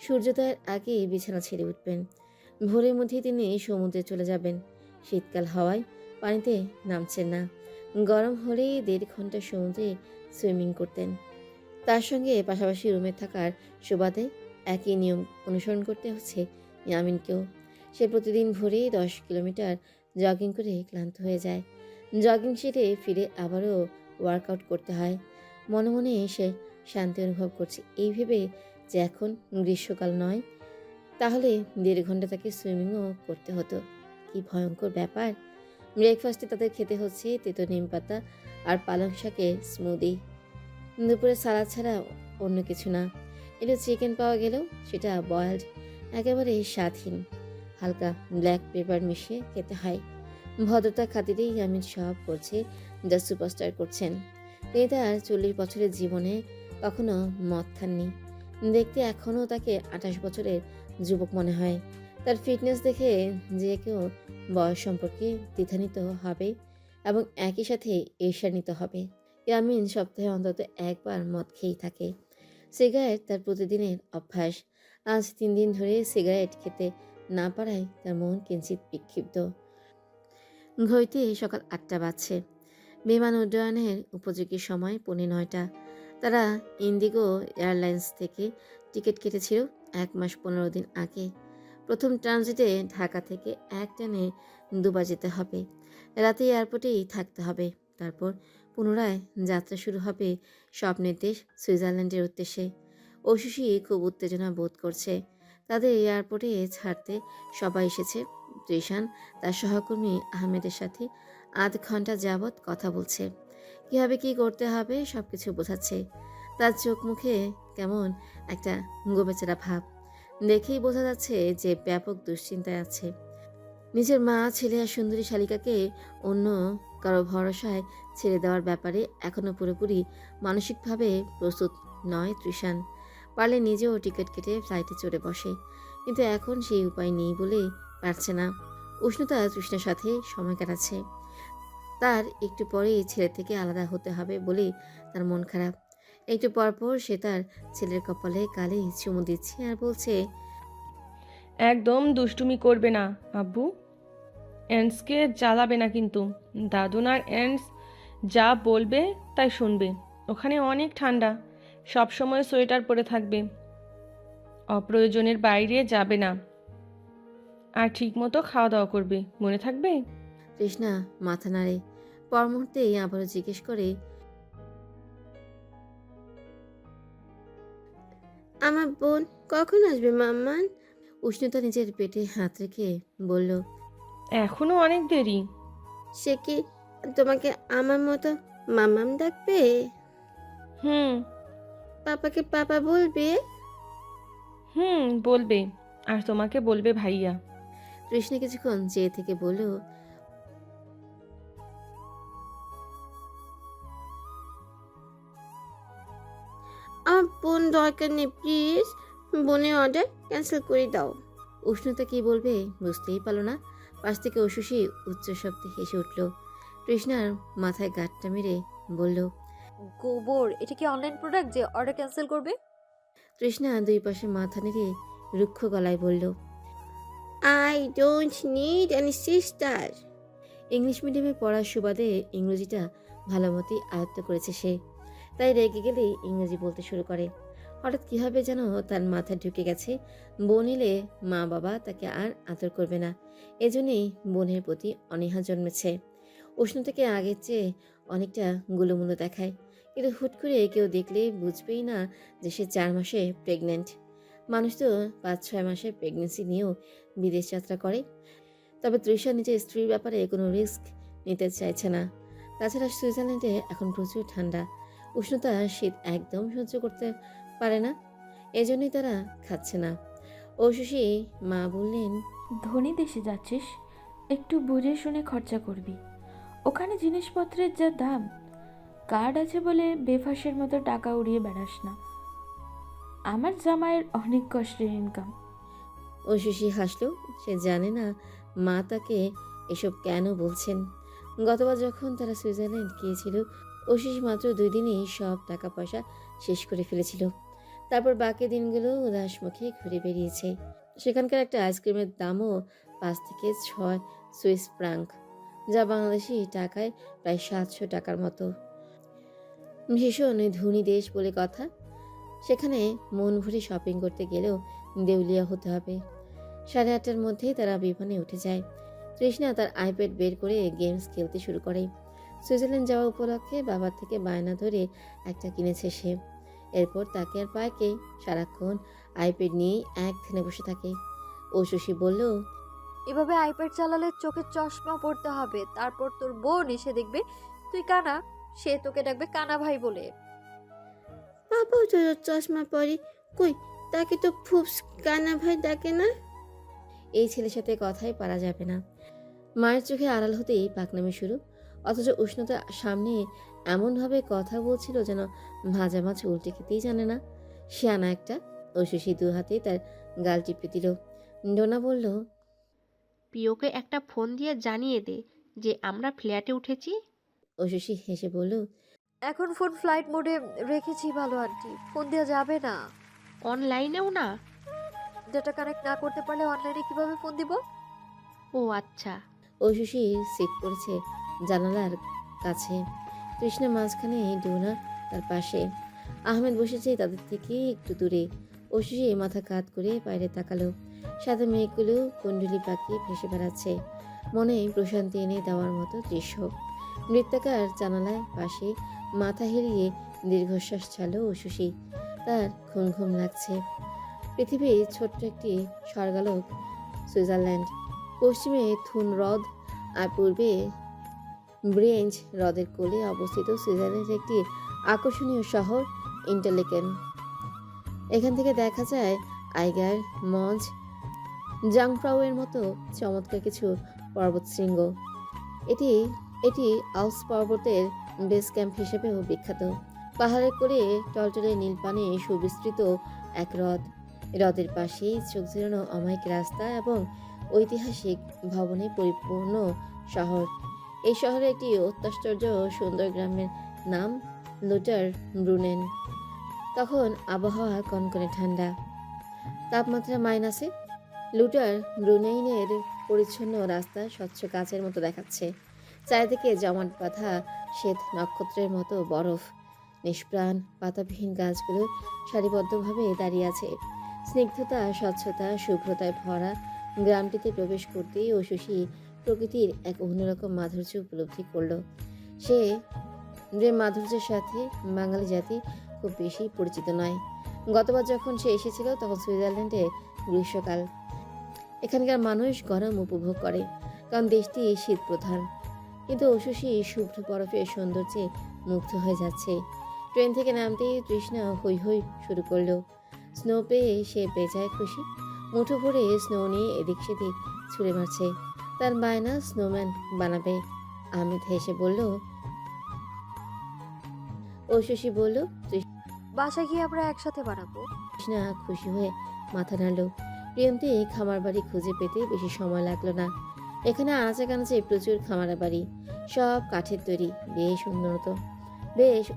সূর্যোদয়ের আগে বিছানা ছেড়ে উঠবেন। ভোরের মধ্যেই তিনি সমুদ্রে চলে যাবেন। শীতকাল হওয়ায় পানিতে নামছেন না। গরম হলেই 1.5 ঘন্টা সমুদ্রে সুইমিং করতেন। তার সঙ্গে পাশাপাশি রুমে থাকার সুবাদে একই নিয়ম অনুসরণ করতে হচ্ছে ইয়ামিনকেও। সে প্রতিদিন ভোরে 10 কিলোমিটার জগিং করে ক্লান্ত হয়ে যায়। জগিং সেরে ফিরে আবারও ওয়ার্কআউট করতে হয়। মনে মনে সে শান্তি অনুভব করছে এই ভেবে যে এখন গ্রীষ্মকাল নয়, তাহলে 1.5 ঘন্টা তাকে সুইমিংও করতে হতো। কি ভয়ঙ্কর ব্যাপার! ব্রেকফাস্টে তাদের খেতে হচ্ছে তেতো নিম পাতা আর পালং শাকের স্মুদি। দুপুরে সালাদ ছাড়া অন্য কিছু না। একটু চিকেন পাওয়া গেলেও সেটা বয়েলড, একেবারে স্বাদহীন। হালকা ব্ল্যাক পেপার মিশিয়ে খেতে হয়। ভদ্রতা খাতিরেই ইয়ামিন সব করছে যা সুপারস্টার করছেন। তিনি তার 40 বছরের জীবনে কখনো মদ খাননি। দেখতে এখনও তাকে 28 বছরের যুবক মনে হয়। তার ফিটনেস দেখে যে কেউ বয়স সম্পর্কে দ্বিধান্বিত হবে এবং একই সাথে ঈর্ষান্বিত হবে। ইয়ামিন সপ্তাহে অন্তত একবার মদ খেয়েই থাকে। সিগারেট তার প্রতিদিনের অভ্যাস। আজ 3 দিন ধরে সিগারেট খেতে না পারায় তার মন কিঞ্চিত বিক্ষিপ্ত। ঘড়িতে সকাল 8টা বাজছে। বিমান উড্ডয়নের উপযোগী সময় 9:15। তারা ইন্ডিগো এয়ারলাইন্স থেকে টিকিট কেটেছিল 1 মাস 15 দিন আগে। প্রথম ট্রানজিটে ঢাকা থেকে একটানে দুবার যেতে হবে। রাতে এয়ারপোর্টেই থাকতে হবে। তারপর পুনরায় যাত্রা শুরু হবে স্বপ্নের দেশ সুইজারল্যান্ডের উদ্দেশ্যে। ঐশী খুব উত্তেজনা বোধ করছে। তাদের এয়ারপোর্টে ছাড়তে সবাই এসেছে। ত্রিশান তার সহকর্মী আহমেদের সাথে 8 ঘন্টা যাবৎ কথা বলছে। কীভাবে কী করতে হবে সব কিছু বোঝাচ্ছে। তার চোখ মুখে কেমন একটা গোবেচারা ভাব। দেখেই বোঝা যাচ্ছে যে ব্যাপক দুশ্চিন্তায় আছে। নিজের মা, ছেলে আর সুন্দরী শালিকাকে অন্য কারো ভরসায় ছেড়ে দেওয়ার ব্যাপারে এখনও পুরোপুরি মানসিকভাবে প্রস্তুত নয় ত্রিশান। পারলে নিজেও টিকিট কেটে ফ্লাইটে চড়ে বসে, কিন্তু এখন সেই উপায় নেই বলে পারছে না। উষ্ণতা তৃষ্ণার সাথে সময় কাটাচ্ছে। তার একটু পরেই ছেলে থেকে আলাদা হতে হবে বলে তার মন খারাপ। একটু পরপর সে তার ছেলের কপালে গালে চুমু দিচ্ছে আর বলছে, একদম দুষ্টুমি করবে না আব্বু। এন্ডসকে জ্বালাবে না কিন্তু। দাদুনার এন্ডস যা বলবে তাই শুনবে। ওখানে অনেক ঠান্ডা, সব সময় সোয়েটার পরে থাকবে। অপ্রয়োজনের বাইরে যাবে না, আর ঠিকমতো খাওয়া দাওয়া করবে, মনে থাকবে? তৃষ্ণা মাথা নাড়ে। পর মুহূর্তেই আবারও জিজ্ঞেস করে, আমার বোন কখন আসবে মাম্মান? উষ্ণতা নিজের পেটে হাত রেখে বলল, এখনো অনেক দেরি। সে কি তোমাকে আমার মতো মামাম ডাকবে? হুম পাপাকে পাপা বলবে? বলবে, আর তোমাকে বলবে ভাইয়া। তৃষ্ণা কিছুক্ষণ চেয়ে থেকে বলল, আমার বোন দরকার নেই, প্লিজ। বোনের অর্ডার ক্যান্সেল করে দাও। উষ্ণতা কি বলবে বুঝতেই পারল না। পাশ থেকে ঐশী উচ্চ শব্দে হেসে উঠল। তৃষ্ণার মাথায় গাঁটটা মেরে বলল, গোবর, এটা কি অনলাইন প্রোডাক্ট যে অর্ডার ক্যান্সেল করবে? তৃষ্ণা দুই পাশে মাথা নেড়ে রুক্ষ গলায় বলল, I don't need any sister. English মিডিয়ামে পড়ার সুবাদে ইংরেজিটা ভালো মতোই আয়ত্ত করেছে সে, তাই রেগে গেলেই ইংরেজি বলতে শুরু করে। হঠাৎ কীভাবে যেন তার মাথায় ঢুকে গেছে বোন এলে মা বাবা তাকে আর আদর করবে না, এজন্যই বোনের প্রতি অনীহা জন্মেছে। উষ্ণতাকে আগের চেয়ে অনেকটা গুলোমুলো দেখায়, কিন্তু হুট করে কেউ দেখলে বুঝবেই না যে সে 4 মাসে প্রেগনেন্ট। মানুষ তো 5-6 মাসের প্রেগনেন্সি নিয়েও বিদেশ যাত্রা করে। তবে তৃষা নিজের স্ত্রীর ব্যাপারে কোনো রিস্ক নিতে চাইছে না। তাছাড়া সুইজারল্যান্ডে এখন প্রচুর ঠান্ডা, উষ্ণতা, শীত একদম সহ্য করতে পারে না, এজন্যই তারা খাচ্ছে না। ঐশী মা বললেন, ধনী দেশে যাচ্ছিস, একটু বুঝে শুনে খরচা করবি। ওখানে জিনিসপত্রের যা দাম, কার্ড আছে বলে বেফাসের মতো টাকা উড়িয়ে বেড়াস না। আমার জামাইয়ের অনেক কষ্টের ইনকাম। ঐশী হাসলো। সে জানে না মা তাকে এসব কেন বলছেন। গতবার যখন তারা সুইজারল্যান্ড গিয়েছিল, ঐশী মাত্র 2 দিনেই সব টাকা পয়সা শেষ করে ফেলেছিল। তারপর বাকি দিনগুলো উদাস মুখে ঘুরে বেরিয়েছে। সেখানকার একটা আইসক্রিমের দামও 5 থেকে 6 সুইস ফ্রাঙ্ক, যা বাংলাদেশি টাকায় প্রায় 700 টাকার মতো। ভীষণ ধনী দেশ বলে কথা, সেখানে মন ভরে শপিং করতে গেলেও দেউলিয়া হতে হবে। 8:30টার মধ্যেই তারা বিমানে উঠে যায়। তৃষ্ণা তার আইপ্যাড বের করে গেমস খেলতে শুরু করে। সুইজারল্যান্ড যাওয়া উপলক্ষে বাবার থেকে বায়না ধরে একটা কিনেছে সে। এরপর তাকে আর পায়কে সারাক্ষণ আইপ্যাড নিয়েই এক ধ্যানে বসে থাকে। ঐশী বলল, এভাবে আইপ্যাড চালালে চোখে চশমা পড়তে হবে, তারপর তোর বোন এসে দেখবে তুই কানা, সে তোকে ডাকবে কানা ভাই বলে। বাবাও তো চশমা পরে, কই তাকে তো ফুপস কানা ভাই ডাকে না। এই ছেলের সাথে কথাই পারা যাবে না। মায়ের চোখে আড়াল হতেই পাকনামি শুরু, অথচ উষ্ণতা সামনে এমনভাবে কথা বলছিল যেন ভাজা মাছ উল্টে খেতেই জানে না। শিয়ানা একটা। ঐশী 2 হাতে তার গাল টিপে দিল। ডোনা বলল, প্রিয়কে একটা ফোন দিয়ে জানিয়ে দে যে আমরা ফ্ল্যাটে উঠেছি। ঐশী হেসে বলল, এখন ফোন ফ্লাইট মোডে রেখেছি ভালো আন্টি, ফোন দেওয়া যাবে না। অনলাইনেও না? ডেটা কানেক্ট না করতে পারলে অনলাইনে কিভাবে ফোন দিব? ও আচ্ছা। ঐশী সিট করেছে জানালার কাছে, তৃষ্ণা মাঝখানে, ডোনা তার পাশে। আহমেদ বসেছে তাদের থেকে একটু দূরে। ঐশী মাথা কাত করে বাইরে তাকালো। সাদা মেঘগুলো কুণ্ডলি পাকিয়ে ভেসে বেড়াচ্ছে, মনে প্রশান্তি এনে দেওয়ার মতো দৃশ্য। বৃত্তাকার জানালায় পাশে মাথা হেলিয়ে দীর্ঘশ্বাস ছাড়লো ঐশী। তার ঘুম ঘুম লাগছে। পৃথিবীর ছোট্ট একটি স্বর্গালোক সুইজারল্যান্ড। পশ্চিমে থুন হ্রদ আর পূর্বে ব্রেঞ্জ হ্রদের কোলে অবস্থিত সুইজারল্যান্ডের একটি আকর্ষণীয় শহর ইন্টারলেকেন। এখান থেকে দেখা যায় আইগার, মঞ্চ, জাংফ্রাউয়ের মতো চমৎকার কিছু পর্বতশৃঙ্গ। এটি আউস পর্বতের বেস ক্যাম্প হিসেবেও বিখ্যাত। পাহাড়ের কোলে টলটলে নীল পানে সুবিস্তৃত এক হ্রদ। হ্রদের পাশেই চোখ জোড়ানো অমায়িক রাস্তা এবং ঐতিহাসিক ভবনে পরিপূর্ণ শহর। এই শহরে একটি অত্যাশ্চর্য সুন্দর গ্রামের নাম লুটার ব্রুনেন। তখন আবহাওয়া কনকনে ঠান্ডা, তাপমাত্রা মাইনাসে। লুটার ব্রুনেইনের পরিচ্ছন্ন রাস্তা স্বচ্ছ কাচের মতো দেখাচ্ছে। চারিদিকে জমাট বাঁধা শ্বেত নক্ষত্রের মতো বরফ। নিষ্প্রাণ পাতাবিহীন গাছগুলো সারিবদ্ধভাবে দাঁড়িয়ে আছে। স্নিগ্ধতা, স্বচ্ছতা, শুভ্রতায় ভরা গ্রামটিতে প্রবেশ করতেই ঐশী প্রকৃতির এক অন্যরকম মাধুর্য উপলব্ধি করল। সে যে মাধুর্যের সাথে বাঙালি জাতি খুব বেশি পরিচিত নয়। গতবার যখন সে এসেছিল তখন সুইজারল্যান্ডে গ্রীষ্মকাল। এখানকার মানুষ গরম উপভোগ করে, কারণ দেশটি শীত প্রধান। কিন্তু ঐশী শুভ্র বরফের সৌন্দর্যে মুগ্ধ হয়ে যাচ্ছে। ট্রেন থেকে নামতেই তৃষ্ণা হৈ হৈ শুরু করলো। স্নো পেয়ে সে বেজায় খুশি। মুঠো ভরে স্নো নিয়ে এদিক সেদিক ছুঁড়ে মারছে। তার বায়না স্নোম্যান বানাবে। আহমেদ হেসে বলল, ঐশী বলল, বাসায় গিয়ে আমরা একসাথে বানাবো। তৃষ্ণা খুশি হয়ে মাথা নাড়ল। প্রিয়ন্তী খামার বাড়ি খুঁজে পেতে বেশি সময় লাগলো না। এখানে আনাচে কানাচে প্রচুর খামার বাড়ি, সব কাঠের তৈরি, বেশ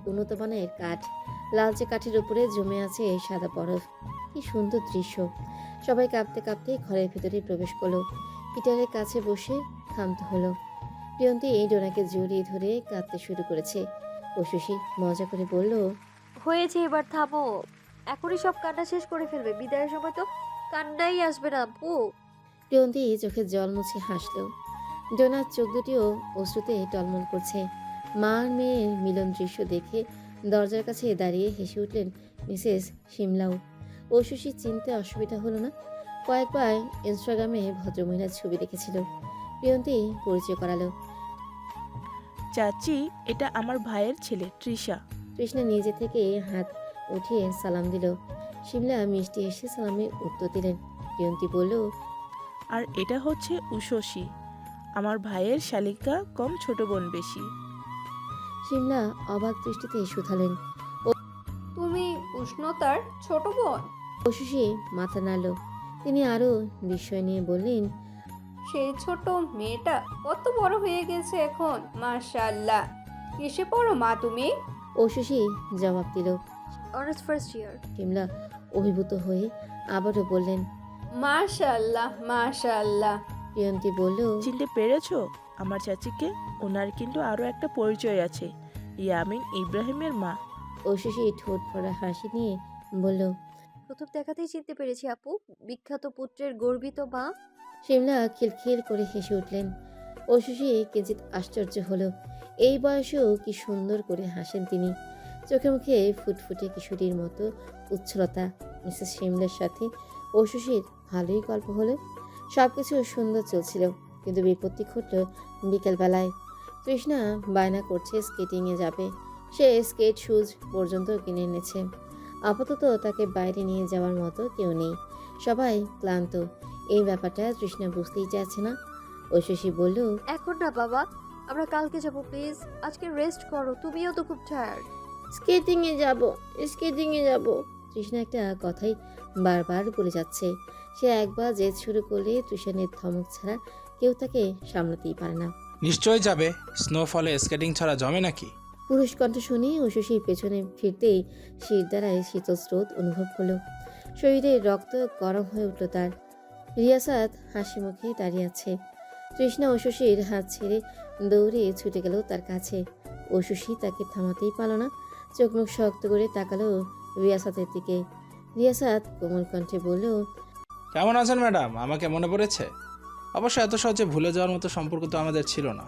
উন্নত মানের কাঠ। লালচে কাঠের উপরে জমে আছে সাদা বরফ। কি সুন্দর দৃশ্য। সবাই কাঁপতে কাঁপতে ঘরের ভিতরে প্রবেশ করলো। হিটারের কাছে বসে ক্ষান্ত হলো। প্রিয়ন্তী ডোনাকে জড়িয়ে ধরে কাঁদতে শুরু করেছে। ঐশী মজা করে বলল, হয়েছে, এবার থামো। এখনই সব কান্না শেষ করে ফেলবে, বিদায়ের সময় তো কান্নাই আসবে না আব্বু। প্রিয়ন্তী চোখে জল মুছে হাসল। ডোনার চোখ দুটিও অশ্রুতে টলমল করছে। মা আর মেয়ের মিলন দৃশ্য দেখে দরজার কাছে দাঁড়িয়ে হেসে উঠলেন মিসেস সিমলাও। ঐশী চিনতে অসুবিধা হলো না। কয়েকবার ইনস্টাগ্রামে ভদ্রমহিলার ছবি দেখেছিল। প্রিয়ন্তী পরিচয় করালো। চাচি, এটা আমার ভাইয়ের ছেলে তৃষা। তৃষ্ণা নিজে থেকে হাত উঠিয়ে সালাম দিল। সিমলা মিষ্টি এসে সালামে উত্তর দিলেন। প্রিয়ন্তী বলল, আর এটা হচ্ছে উষসী, আমার ভাইয়ের শালিকা কম ছোট বোন বেশি। সিমলা অবাক দৃষ্টিতে শুধালেন। তুমি উষ্ণতার ছোট বোন? ঐশী মাথা নাড়ল। তিনি আরো বিস্ময় নিয়ে বললেন, সেই ছোট মেয়েটা কত বড় হয়ে গেছে এখন, মাশাআল্লাহ। কিসে পড়ো মা তুমি? ঐশী জবাব দিল। Honours first year. সিমলা অভিভূত হয়ে আবারও বললেন, মাশাআল্লাহ মাশাআল্লাহ। প্রিয়ন্তী বলল, চিনতে পেরেছো আমার চাচিকে? ওনার কিন্তু আরো একটা পরিচয় আছে, ইয়ামিন ইব্রাহিমের মা। ঐশী ঠোঁট ভরা হাসি নিয়ে বলল, প্রথম দেখাতেই চিনতে পেরেছি আপু, বিখ্যাত পুত্রের গর্বিত মা। সিমলা খিলখিল করে হেসে উঠলেন। ঐশী কিঞ্চিত আশ্চর্য হলো। এই বয়সেও কি সুন্দর করে হাসেন তিনি। চোখে মুখে ফুটফুটে কিশোরীর মতো উচ্ছলতা। মিসেস সিমলার সাথে ঐশীর ভালোই গল্প হলো। সব কিছু সুন্দর চলছিল, কিন্তু বিপত্তি ঘটল বিকেলবেলায়। তৃষ্ণা বায়না করছে স্কেটিংয়ে যাবে। সে স্কেট শুজ পর্যন্ত কিনে এনেছে। আপাতত তাকে বাইরে নিয়ে যাওয়ার মতো কেউ নেই। সবাই ক্লান্ত। এই ব্যাপারটা তৃষ্ণা বুঝতেই চাচ্ছে না। ঐশী বলল, এখন না বাবা, আমরা কালকে যাব প্লিজ। আজকে রেস্ট করো, তুমিও তো খুব টায়ার্ড। স্কেটিংয়ে যাব, স্কেটিংয়ে যাব। তৃষ্ণা একটা কথাই বারবার বলে যাচ্ছে। সে একবার জেদ শুরু করলে তৃষানের ধমক ছাড়া কেউ তাকে সামলাতেই পারে না। নিশ্চয়ই যাবে, স্নোফলে স্কেটিং ছাড়া জমে নাকি? পুরুষ কণ্ঠ শুনে ঐশী পেছনে ফিরতেই শির দ্বারায় শীতল স্রোত অনুভব করলো। শরীরে রক্ত গরম হয়ে উঠল তার। রিয়াসাত হাসি মুখে দাঁড়িয়ে আছে। তৃষ্ণা ঐশীর হাত ছেড়ে দৌড়ে ছুটে গেল তার কাছে। ঐশী তাকে থামাতেই পারল না। চোখ মুখ শক্ত করে তাকালো রিয়াসাতের দিকে। রিয়াসাত কোমল কণ্ঠে বলল, কেমন আছেন ম্যাডাম? আমাকে মনে পড়েছে? অবশ্য এত সহজে ভুলে যাওয়ার মতো সম্পর্ক তো আমাদের ছিল না।